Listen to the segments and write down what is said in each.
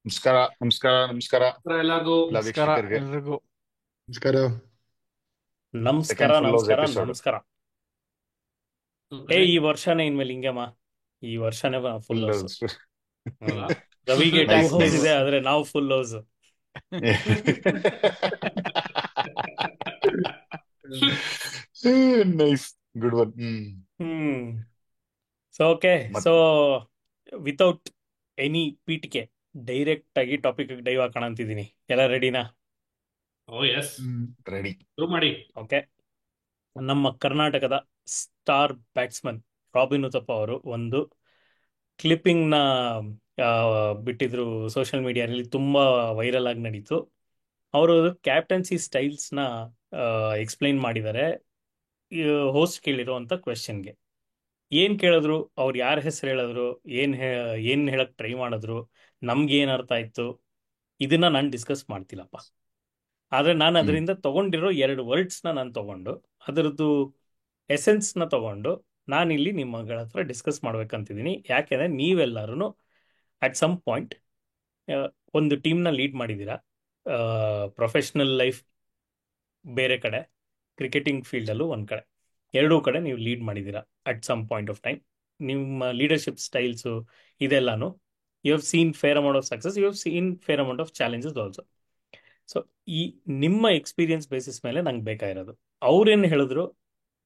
ನಮಸ್ಕಾರ ನಮಸ್ಕಾರ ನಮಸ್ಕಾರ ಎಲ್ಲರಿಗೂ ಎಲ್ಲ ನಮಸ್ಕಾರ ವೀಕ್ಷಕರಿಗೆ. ಎಲ್ರಿಗೂ. ನಮಸ್ಕಾರ. ಸೆಕೆಂಡ್ ಫುಲ್ ಹೌಸ್ ನಮಸ್ಕಾರ ಎಪಿಸೋಡ್. ನಮಸ್ಕಾರ. ಈ ವರ್ಷನೇ ಇನ್ಮೇಲೆ ಹಿಂಗೆಮ್ಮ, ಈ ವರ್ಷನೇ ಫುಲ್ ಫುಲ್ ಹೌಸ್. ಹೌಸ್. ರವಿಗೆ ಟೂ ನೈಸ್ ಹೌಸ್ ನೈಸ್. ಇದೆ, ಆದ್ರೆ ನಾವು full house. Nice, good one. Hmm. So okay, so without any ಪೀಟಿಕೆ ಡೈರೆಕ್ಟ್ ಆಗಿ ಟಾಪಿಕ್ ಡೈವ್ ಹಾಕೋಣ ಅಂತಿದ್ದೀನಿ. ಎಲ್ಲ ರೆಡಿನಾ? Oh yes, ready. ಶುರು ಮಾಡಿ. ಓಕೆ. ನಮ್ಮ ಕರ್ನಾಟಕದ ಸ್ಟಾರ್ ಬ್ಯಾಟ್ಸ್ಮನ್ ರಾಬಿನ್ ಉತಪ್ಪ ಅವರು ಒಂದು ಕ್ಲಿಪ್ಪಿಂಗ್ನ ಬಿಟ್ಟಿದ್ರು ಸೋಷಿಯಲ್ ಮೀಡಿಯಾದಲ್ಲಿ, ತುಂಬಾ ವೈರಲ್ ಆಗಿ ನಡೀತು. ಅವರು ಕ್ಯಾಪ್ಟನ್ಸಿ ಸ್ಟೈಲ್ಸ್ನ ಎಕ್ಸ್ಪ್ಲೈನ್ ಮಾಡಿದ್ದಾರೆ ಹೋಸ್ಟ್ ಕೇಳಿರುವಂಥ ಕ್ವೆಶನ್ಗೆ. ಏನು ಕೇಳಿದ್ರು, ಅವ್ರು ಯಾರ ಹೆಸರು ಹೇಳಿದ್ರು, ಏನು ಹೇಳಕ್ ಟ್ರೈ ಮಾಡಿದ್ರು, ನಮ್ಗೆ ಏನು ಅರ್ಥ ಆಯ್ತು, ಇದನ್ನ ನಾನು ಡಿಸ್ಕಸ್ ಮಾಡ್ತಿಲ್ಲಪ್ಪ. ಆದರೆ ನಾನು ಅದರಿಂದ ತಗೊಂಡಿರೋ 2 ವರ್ಡ್ಸ್ನ ನಾನು ತಗೊಂಡು ಅದರದ್ದು ಎಸೆನ್ಸ್ನ ತಗೊಂಡು ನಾನಿಲ್ಲಿ ನಿಮ್ಮಗಳ ಹತ್ರ ಡಿಸ್ಕಸ್ ಮಾಡ್ಬೇಕಂತಿದ್ದೀನಿ. ಯಾಕೆಂದರೆ ನೀವೆಲ್ಲರೂ ಅಟ್ ಸಮ್ ಪಾಯಿಂಟ್ ಒಂದು ಟೀಮ್ನ ಲೀಡ್ ಮಾಡಿದ್ದೀರಾ. ಪ್ರೊಫೆಷ್ನಲ್ ಲೈಫ್ ಬೇರೆ ಕಡೆ, ಕ್ರಿಕೆಟಿಂಗ್ ಫೀಲ್ಡಲ್ಲೂ ಒಂದು ಕಡೆ, ಎರಡೂ ಕಡೆ ನೀವು ಲೀಡ್ ಮಾಡಿದ್ದೀರಾ at some point of time. ನಿಮ್ಮ ಲೀಡರ್ಶಿಪ್ ಸ್ಟೈಲ್ಸು ಇದೆಲ್ಲಾನು you have seen fair amount of success, you have seen fair amount of challenges also. So ಈ ನಿಮ್ಮ ಎಕ್ಸ್ಪೀರಿಯನ್ಸ್ ಬೇಸಿಸ್ ಮೇಲೆ ನಂಗೆ ಬೇಕಾಗಿರೋದು, ಅವ್ರೇನು ಹೇಳಿದ್ರು,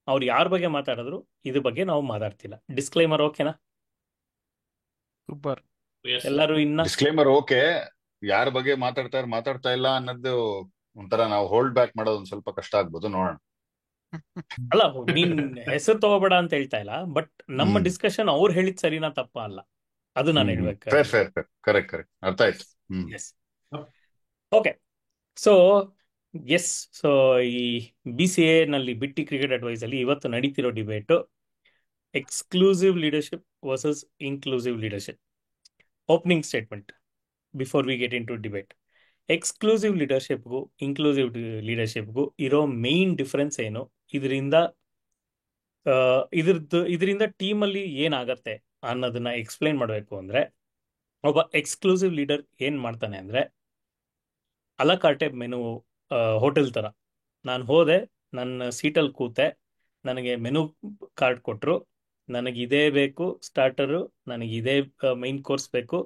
ಅವ್ರು ಯಾರ ಬಗ್ಗೆ ಮಾತಾಡಿದ್ರು, ಇದ್ರ ಬಗ್ಗೆ ನಾವು ಮಾತಾಡ್ತಿಲ್ಲ. ಡಿಸ್ಕ್ಲೈಮರ್ ಓಕೆನಾ? ಸೂಪರ್. ಎಲ್ಲರೂ ಡಿಸ್ಕ್ಲೇಮರ್ ಓಕೆ. ಯಾರ ಬಗ್ಗೆ ಮಾತಾಡ್ತಾ ಇಲ್ಲ ಅನ್ನೋದು ಒಂಥರ ನಾವು ಹೋಲ್ಡ್ ಬ್ಯಾಕ್ ಮಾಡೋದು ಒಂದ್ ಸ್ವಲ್ಪ ಕಷ್ಟ ಆಗ್ಬೋದು, ನೋಡೋಣ. ಅಲ್ಲ, ನೀನ್ ಹೆಸರು ತಗೋಬೇಡ ಅಂತ ಹೇಳ್ತಾ ಇಲ್ಲ, ಬಟ್ ನಮ್ಮ ಡಿಸ್ಕಷನ್ ಅವ್ರು ಹೇಳಿದ್ ಸರಿನಾ ತಪ್ಪ ಅಲ್ಲ, ಅದು ನಾನು ಹೇಳ್ಬೇಕು. Fair fair fair, correct correct, ಅರ್ಥ ಆಯ್ತು. Yes. Okay. So yes, so ಈ BCA ನಲ್ಲಿ ಬಿಟ್ಟಿ ಕ್ರಿಕೆಟ್ ಅಡ್ವೈಸ್ ಅಲ್ಲಿ ಇವತ್ತು ನಡೀತಿರೋ debate exclusive leadership versus inclusive leadership. Opening statement before we get into debate. Exclusive ಲೀಡರ್ಶಿಪ್ಗೂ ಇನ್ಕ್ಲೂಸಿವ್ ಲೀಡರ್ಶಿಪ್ಗೂ ಇರೋ ಮೇನ್ ಡಿಫ್ರೆನ್ಸ್ ಏನು, ಇದರಿಂದ ಇದರಿಂದ ಟೀಮಲ್ಲಿ ಏನಾಗತ್ತೆ ಅನ್ನೋದನ್ನ ಎಕ್ಸ್ಪ್ಲೈನ್ ಮಾಡಬೇಕು ಅಂದರೆ, ಒಬ್ಬ ಎಕ್ಸ್ಕ್ಲೂಸಿವ್ ಲೀಡರ್ ಏನು ಮಾಡ್ತಾನೆ ಅಂದರೆ, ಅಲಕಾರ್ಟೆ ಮೆನು ಹೋಟೆಲ್ ಥರ. ನಾನು ಹೋದೆ, ನನ್ನ ಸೀಟಲ್ಲಿ ಕೂತೆ, ನನಗೆ ಮೆನು ಕಾರ್ಡ್ ಕೊಟ್ಟರು, ನನಗೆ ಇದೇ ಬೇಕು ಸ್ಟಾರ್ಟರು, ನನಗೆ ಇದೇ ಮೈನ್ ಕೋರ್ಸ್ ಬೇಕು,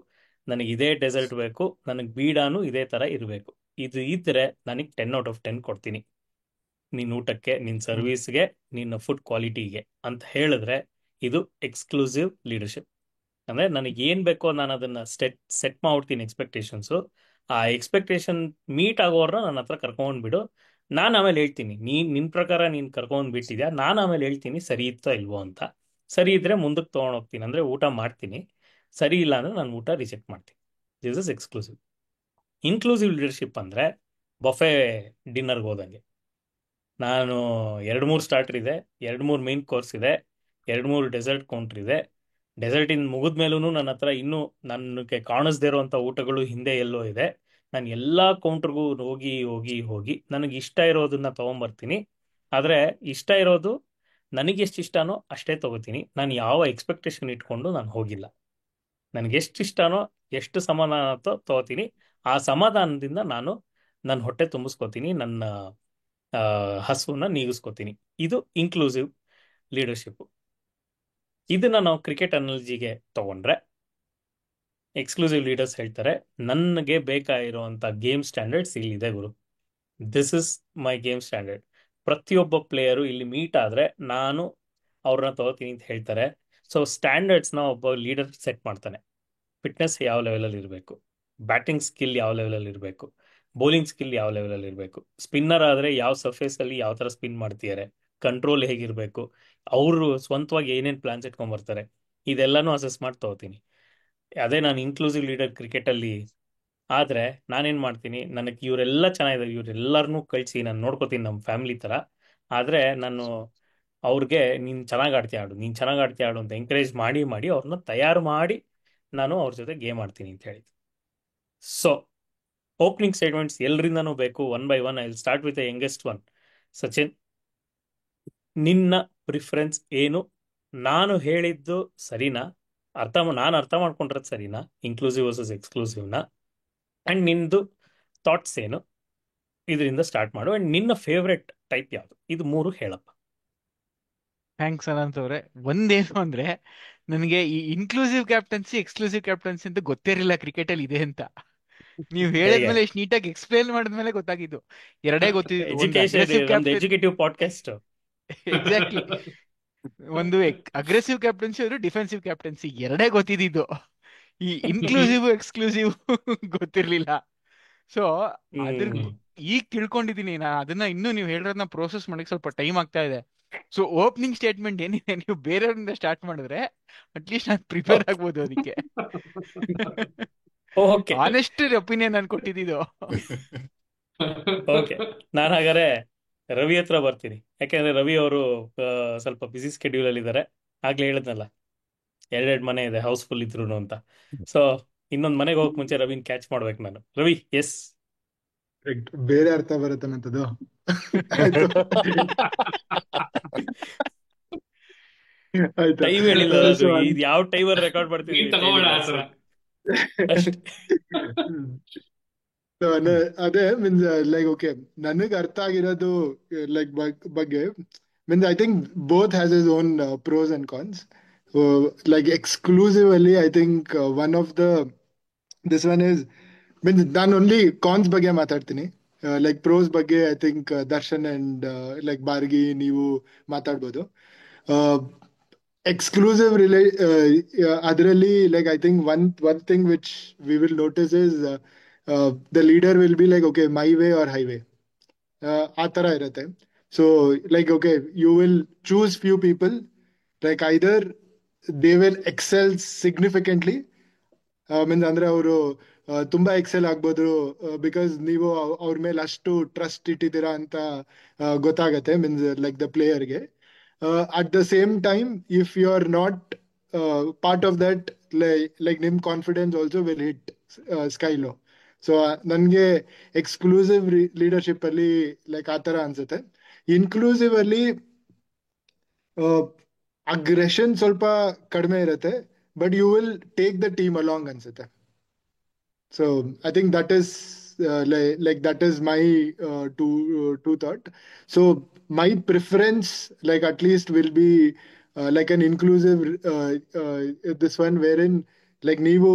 ನನಗೆ ಇದೇ ಡೆಸರ್ಟ್ ಬೇಕು, ನನಗೆ ಬೀಡಾನು ಇದೇ ಥರ ಇರಬೇಕು. ಇದು ಇದ್ದರೆ ನನಗೆ 10/10 ಕೊಡ್ತೀನಿ, ನಿನ್ನ ಊಟಕ್ಕೆ, ನಿನ್ನ ಸರ್ವಿಸ್ಗೆ, ನಿನ್ನ ಫುಡ್ ಕ್ವಾಲಿಟಿಗೆ ಅಂತ ಹೇಳಿದ್ರೆ ಇದು ಎಕ್ಸ್ಕ್ಲೂಸಿವ್ ಲೀಡರ್ಶಿಪ್. ಅಂದರೆ ನನಗೆ ಏನು ಬೇಕೋ ನಾನು ಅದನ್ನು ಸೆಟ್ ಮಾಡ್ತೀನಿ ಎಕ್ಸ್ಪೆಕ್ಟೇಷನ್ಸು. ಆ ಎಕ್ಸ್ಪೆಕ್ಟೇಷನ್ ಮೀಟ್ ಆಗೋರ್ನ ನನ್ನ ಹತ್ರ ಕರ್ಕೊಂಡ್ಬಿಡು, ನಾನು ಆಮೇಲೆ ಹೇಳ್ತೀನಿ, ನಿನ್ನ ಪ್ರಕಾರ ನೀನು ಕರ್ಕೊಂಡ್ಬಿಟ್ಟಿದ್ಯಾ, ನಾನು ಆಮೇಲೆ ಹೇಳ್ತೀನಿ ಸರಿ ಇತ್ತೋ ಇಲ್ವೋ ಅಂತ. ಸರಿ ಇದ್ದರೆ ಮುಂದಕ್ಕೆ ತೊಗೊಂಡೋಗ್ತೀನಿ, ಅಂದರೆ ಊಟ ಮಾಡ್ತೀನಿ. ಸರಿ ಇಲ್ಲ ಅಂದರೆ ನಾನು ಊಟ ರಿಜೆಕ್ಟ್ ಮಾಡ್ತೀನಿ. This is exclusive. Inclusive leadership ಅಂದರೆ ಬಫೆ ಡಿನ್ನರ್ಗೆ ಹೋದಂಗೆ. ನಾನು 2-3 ಸ್ಟಾರ್ಟರ್ ಇದೆ, 2-3 ಮೇನ್ ಕೋರ್ಸ್ ಇದೆ, 2-3 ಡೆಸರ್ಟ್ ಕೌಂಟ್ರ್ ಇದೆ. ಡೆಸರ್ಟಿನ ಮುಗಿದ ಮೇಲೂ ನನ್ನ ಹತ್ರ ಇನ್ನೂ ನನಗೆ ಕಾಣಿಸ್ದೇ ಇರೋವಂಥ ಊಟಗಳು ಹಿಂದೆ ಎಲ್ಲೋ ಇದೆ. ನಾನು ಎಲ್ಲ ಕೌಂಟ್ರಿಗೂ ಹೋಗಿ ಹೋಗಿ ಹೋಗಿ ನನಗೆ ಇಷ್ಟ ಇರೋದನ್ನ ತೊಗೊಂಬರ್ತೀನಿ. ಆದರೆ ಇಷ್ಟ ಇರೋದು ನನಗೆ ಎಷ್ಟು ಇಷ್ಟನೋ ಅಷ್ಟೇ ತೊಗೋತೀನಿ. ನಾನು ಯಾವ ಎಕ್ಸ್ಪೆಕ್ಟೇಷನ್ ಇಟ್ಕೊಂಡು ನಾನು ಹೋಗಿಲ್ಲ. ನನಗೆ ಎಷ್ಟು ಇಷ್ಟನೋ, ಎಷ್ಟು ಸಮಾಧಾನ ತೊಗೋತೀನಿ. ಆ ಸಮಾಧಾನದಿಂದ ನಾನು ನನ್ನ ಹೊಟ್ಟೆ ತುಂಬಿಸ್ಕೋತೀನಿ, ನನ್ನ ಹಸುವನ್ನ ನೀಗಿಸ್ಕೋತೀನಿ. ಇದು ಇನ್ಕ್ಲೂಸಿವ್ ಲೀಡರ್ಶಿಪ್. ಇದನ್ನ ನಾವು ಕ್ರಿಕೆಟ್ ಅನಾಲಜಿಗೆ ತಗೊಂಡ್ರೆ, ಎಕ್ಸ್ಕ್ಲೂಸಿವ್ ಲೀಡರ್ಸ್ ಹೇಳ್ತಾರೆ, ನನಗೆ ಬೇಕಾಗಿರುವಂಥ ಗೇಮ್ ಸ್ಟ್ಯಾಂಡರ್ಡ್ಸ್ ಇಲ್ಲಿದೆ ಗುರು, this is my game standard. ಪ್ರತಿಯೊಬ್ಬ ಪ್ಲೇಯರು ಇಲ್ಲಿ ಮೀಟ್ ಆದರೆ ನಾನು ಅವ್ರನ್ನ ತಗೋತೀನಿ ಅಂತ ಹೇಳ್ತಾರೆ. ಸೊ ಸ್ಟ್ಯಾಂಡರ್ಡ್ಸ್ನ ಒಬ್ಬ ಲೀಡರ್ ಸೆಟ್ ಮಾಡ್ತಾನೆ. ಫಿಟ್ನೆಸ್ ಯಾವ ಲೆವೆಲಲ್ಲಿ ಇರಬೇಕು, ಬ್ಯಾಟಿಂಗ್ ಸ್ಕಿಲ್ ಯಾವ ಲೆವೆಲಲ್ಲಿ ಇರಬೇಕು, ಬೌಲಿಂಗ್ ಸ್ಕಿಲ್ ಯಾವ ಲೆವೆಲಲ್ಲಿ ಇರಬೇಕು, ಸ್ಪಿನ್ನರ್ ಆದರೆ ಯಾವ ಸರ್ಫೇಸಲ್ಲಿ ಯಾವ ಥರ ಸ್ಪಿನ್ ಮಾಡ್ತಿದ್ದಾರೆ, ಕಂಟ್ರೋಲ್ ಹೇಗಿರಬೇಕು, ಅವರು ಸ್ವಂತವಾಗಿ ಏನೇನು ಪ್ಲಾನ್ಸ್ ಇಟ್ಕೊಂಡ್ಬರ್ತಾರೆ, ಇದೆಲ್ಲನೂ ಅಸೆಸ್ ಮಾಡಿ ತಗೋತೀನಿ. ಅದೇ ನಾನು ಇನ್ಕ್ಲೂಸಿವ್ ಲೀಡರ್ ಕ್ರಿಕೆಟಲ್ಲಿ ಆದರೆ ನಾನೇನು ಮಾಡ್ತೀನಿ, ನನಗೆ ಇವರೆಲ್ಲ ಚೆನ್ನಾಗಿದ್ದಾರೆ, ಇವರೆಲ್ಲರನ್ನೂ ಕಳಿಸಿ ನಾನು ನೋಡ್ಕೋತೀನಿ ನಮ್ಮ ಫ್ಯಾಮಿಲಿ ಥರ. ಆದರೆ ನಾನು ಅವ್ರಿಗೆ ನೀನು ಚೆನ್ನಾಗಿ ಆಡ್ತೀಯ ಆಡು, ನೀನು ಚೆನ್ನಾಗಿ ಆಡ್ತೀಯ ಆಡು ಅಂತ ಎಂಕರೇಜ್ ಮಾಡಿ ಮಾಡಿ ಅವ್ರನ್ನ ತಯಾರು ಮಾಡಿ ನಾನು ಅವ್ರ ಜೊತೆ ಗೇಮ್ ಆಡ್ತೀನಿ ಅಂತ ಹೇಳಿದ್ದು. ಸೊ ಓಪನಿಂಗ್ ಸ್ಟೇಟ್ಮೆಂಟ್ಸ್ ಎಲ್ರಿಂದನೂ ಬೇಕು. 1 by 1 I will start with the youngest one. Sachin, ನಿನ್ನ ಪ್ರಿಫರೆನ್ಸ್ ಏನು? ನಾನು ಹೇಳಿದ್ದು ಸರಿನಾ? ನಾನು ಅರ್ಥ ಮಾಡ್ಕೊಂಡಿರೋದು ಸರಿನಾ, ಇನ್ಕ್ಲೂಸಿವ್ ವರ್ಸಸ್ ಎಕ್ಸ್ಕ್ಲೂಸಿವ್ನ? ಅಂಡ್ ನಿಂದು ಥಾಟ್ಸ್ ಏನು, ಇದರಿಂದ ಸ್ಟಾರ್ಟ್ ಮಾಡು. ಅಂಡ್ ನಿನ್ನ ಫೇವ್ರೆಟ್ ಟೈಪ್ ಯಾವುದು, ಇದು ಮೂರು ಹೇಳಪ್ಪ. ಥ್ಯಾಂಕ್ಸ್ ಅನಂತ್ ಅವ್ರೆ. ಒಂದೇನು ಅಂದ್ರೆ, ನನಗೆ ಈ ಇನ್ಕ್ಲೂಸಿವ್ ಕ್ಯಾಪ್ಟನ್ಸಿ ಎಕ್ಸ್ಕ್ಲೂಸಿವ್ ಕ್ಯಾಪ್ಟನ್ಸಿ ಅಂತ ಗೊತ್ತೇ ಇರಲಿಲ್ಲ ಕ್ರಿಕೆಟ್ ಅಲ್ಲಿ ಇದೆ ಅಂತ. ನೀವು ಹೇಗೆ ಹೇಳಿದ್ಮೇಲೆ ಎಷ್ಟು ನೀಟಾಗಿ ಎಕ್ಸ್ಪ್ಲೇನ್ ಮಾಡಿದ್ಮೇಲೆ ಗೊತ್ತಾಗಿದ್ದು. ಎರಡೇ ಗೊತ್ತಿದ್ದು, ಒಂದು ಎಜುಕೇಶನ್, ಅಗ್ರೆಸಿವ್ ನಮ್ದು ಕ್ಯಾಪ್ಟನ್. Executive podcast. ಎಕ್ಸಾಕ್ಟ್ಲಿ. ಒಂದು ಅಗ್ರೆಸಿವ್ ಕ್ಯಾಪ್ಟನ್ಸಿ ಒಂದು ಡಿಫೆನ್ಸಿವ್ ಕ್ಯಾಪ್ಟನ್ಸಿ, ಎರಡೇ ಗೊತ್ತಿದ್ದು. ಈ ಇನ್ಕ್ಲೂಸಿವ್ ಎಕ್ಸ್ಕ್ಲೂಸಿವ್ ಗೊತ್ತಿರ್ಲಿಲ್ಲ. ಸೊ ಅದ್ರ ಹ್ಮ್ ಈಗ ತಿಳ್ಕೊಂಡಿದೀನಿ ನಾನು. ಅದನ್ನ ಇನ್ನೂ ನೀವು ಹೇಳಿರೋದನ್ನ ಪ್ರೋಸೆಸ್ ಮಾಡಕ್ಕೆ ಸ್ವಲ್ಪ ಟೈಮ್ ಆಗ್ತಾ ಇದೆ. ಸೊ ಓಪನಿಂಗ್ ಸ್ಟೇಟ್ಮೆಂಟ್ ಏನಿದೆ, ನೀವು ಬೇರೆಯವರಿಂದ ಸ್ಟಾರ್ಟ್ ಮಾಡಿದ್ರೆ ಅಟ್ಲೀಸ್ಟ್ ನಾನು ಪ್ರಿಪೇರ್ ಆಗ್ಬೋದು ಅದಕ್ಕೆ. ಓಕೆ ಆನೆಸ್ಟ್ ಒಪಿನಿಯನ್ ನಾನು ಕೊಟ್ಟಿದ್ದು. ಓಕೆ, ನಾನು ಹಾಗಾದ್ರೆ ರವಿ ಹತ್ರ ಬರ್ತೀನಿ. ಯಾಕೆಂದ್ರೆ ರವಿ ಅವರು ಸ್ವಲ್ಪ ಬಿಸಿ ಸ್ಕೆಡ್ಯೂಲ್ ಅಲ್ಲಿ ಇದ್ದಾರೆ. ಆಗ್ಲೇ ಹೇಳಿದ್ನಲ್ಲ, ಎರಡೆರಡು ಮನೆ ಇದೆ ಹೌಸ್ಫುಲ್ ಇದ್ರು ಅಂತ. ಸೊ ಇನ್ನೊಂದು ಮನೆಗೆ ಹೋಗಕ್ ಮುಂಚೆ ರವಿನ್ ಕ್ಯಾಚ್ ಮಾಡ್ಬೇಕು ನಾನು. ರವಿ, ಎಸ್. ಬೇರೆ ಅರ್ಥ ಬರುತ್ತನ್ನಂಥದ್ದು. ಆಯ್ತು ಆಯ್ತಾ. ಟೈಮ್ ಹೇಳಿಲ್ಲ ಸೊ ಅದು, ಇದು ಯಾವ ಟೈಮಲ್ಲಿ ರೆಕಾರ್ಡ್ ಮಾಡ್ತೀವಿ ನೀನ್ ತಗೋಬೇಡ ಆ ಥರ. ಅಷ್ಟೇ. So, ಅದೇ ಮೀನ್ಸ್ ಲೈಕ್ ಓಕೆ, ನನಗೆ ಅರ್ಥ ಆಗಿರೋದು ಲೈಕ್ ಬಗ್ಗೆ means I think both has its own pros and cons. Like exclusive ಅಲ್ಲಿ I think one of the this one is means ನಾನು ಓನ್ಲಿ ಕಾನ್ಸ್ ಬಗ್ಗೆ ಮಾತಾಡ್ತೀನಿ. ಲೈಕ್ ಪ್ರೋಸ್ ಬಗ್ಗೆ I think Darshan and like ಬಾರ್ಗಿ ನೀವು ಮಾತಾಡ್ಬೋದು. ಎಕ್ಸ್ಕ್ಲೂಸಿವ್ ಅದರಲ್ಲಿ like I think one thing which we will notice is the leader will be like okay my way or highway, ಆ ಥರ ಇರುತ್ತೆ. So like okay you will choose few people, like either they will excel significantly, means ಅಂದ್ರೆ ಅವರು ತುಂಬಾ Excel ಆಗ್ಬೋದು because ನೀವು ಅವ್ರ ಮೇಲೆ ಅಷ್ಟು ಟ್ರಸ್ಟ್ ಇಟ್ಟಿದ್ದೀರಾ ಅಂತ ಗೊತ್ತಾಗತ್ತೆ, ಮೀನ್ಸ್ ಲೈಕ್ ದ ಪ್ಲೇಯರ್ಗೆ. At the same time if you are not part of that, like ನಿಮ್ confidence also will hit sky low. So ನನಗೆ ಎಕ್ಸ್ಕ್ಲೂಸಿವ್ ಲೀಡರ್ಶಿಪ್ ಅಲ್ಲಿ ಲೈಕ್ ಆ ಥರ ಅನ್ಸುತ್ತೆ. ಇನ್ಕ್ಲೂಸಿವ್ ಅಲ್ಲಿ ಅಗ್ರೆಷನ್ ಸ್ವಲ್ಪ ಕಡಿಮೆ ಇರುತ್ತೆ, but you will take the team along ಅನ್ಸುತ್ತೆ. So I think that is like that is my two thought. So my preference, like at least, will be like an inclusive this one wherein like ನೀವು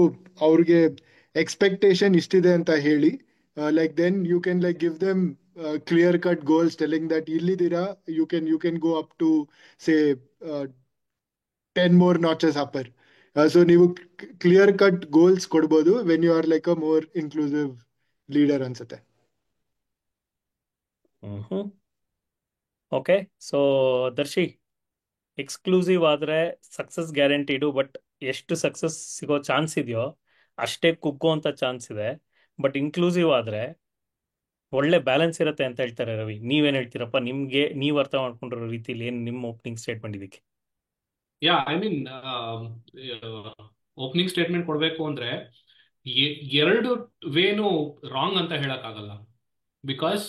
ಅವ್ರಿಗೆ expectation ಇಷ್ಟಿದೆ ಅಂತ ಹೇಳಿ, like then you can like give them clear cut goals telling that ಇಲ್ಲಿದ್ದೀರಾ, you can go up to say uh, 10 more notches upper. So ನೀವು clear cut goals ಕೊಡ್ಬೋದು when you are like a more inclusive leader ಅನ್ಸುತ್ತೆ. Okay, so Darshi, exclusive ಆದ್ರೆ success guaranteed, but ಎಷ್ಟು success ಸಿಗೋ chance ಇದೆಯೋ ಅಷ್ಟೇ ಕುಗ್ಗುವಂತ chance ಇದೆ. ಬಟ್ ಇನ್ಕ್ಲೂಸಿವ್ ಆದ್ರೆ ಒಳ್ಳೆ ಬ್ಯಾಲೆನ್ಸ್ ಇರುತ್ತೆ ಅಂತ ಹೇಳ್ತಾರೆ. ರವಿ, ನೀವೇನ್ ಹೇಳ್ತೀರಪ್ಪ? ನಿಮ್ಗೆ ನೀವ್ ಅರ್ಥ ಮಾಡ್ಕೊಂಡಿರೋ ರೀತಿಲಿ ಏನ್ ನಿಮ್ಮ ಓಪನಿಂಗ್ ಸ್ಟೇಟ್ಮೆಂಟ್ ಇದಕ್ಕೆ? ಯಾ, ಐ ಮೀನ್ ಓಪನಿಂಗ್ ಸ್ಟೇಟ್ಮೆಂಟ್ ಕೊಡಬೇಕು ಅಂದ್ರೆ ಎರಡು ವೇನು ರಾಂಗ್ ಅಂತ ಹೇಳಕ್ಕಾಗಲ್ಲ. ಬಿಕಾಸ್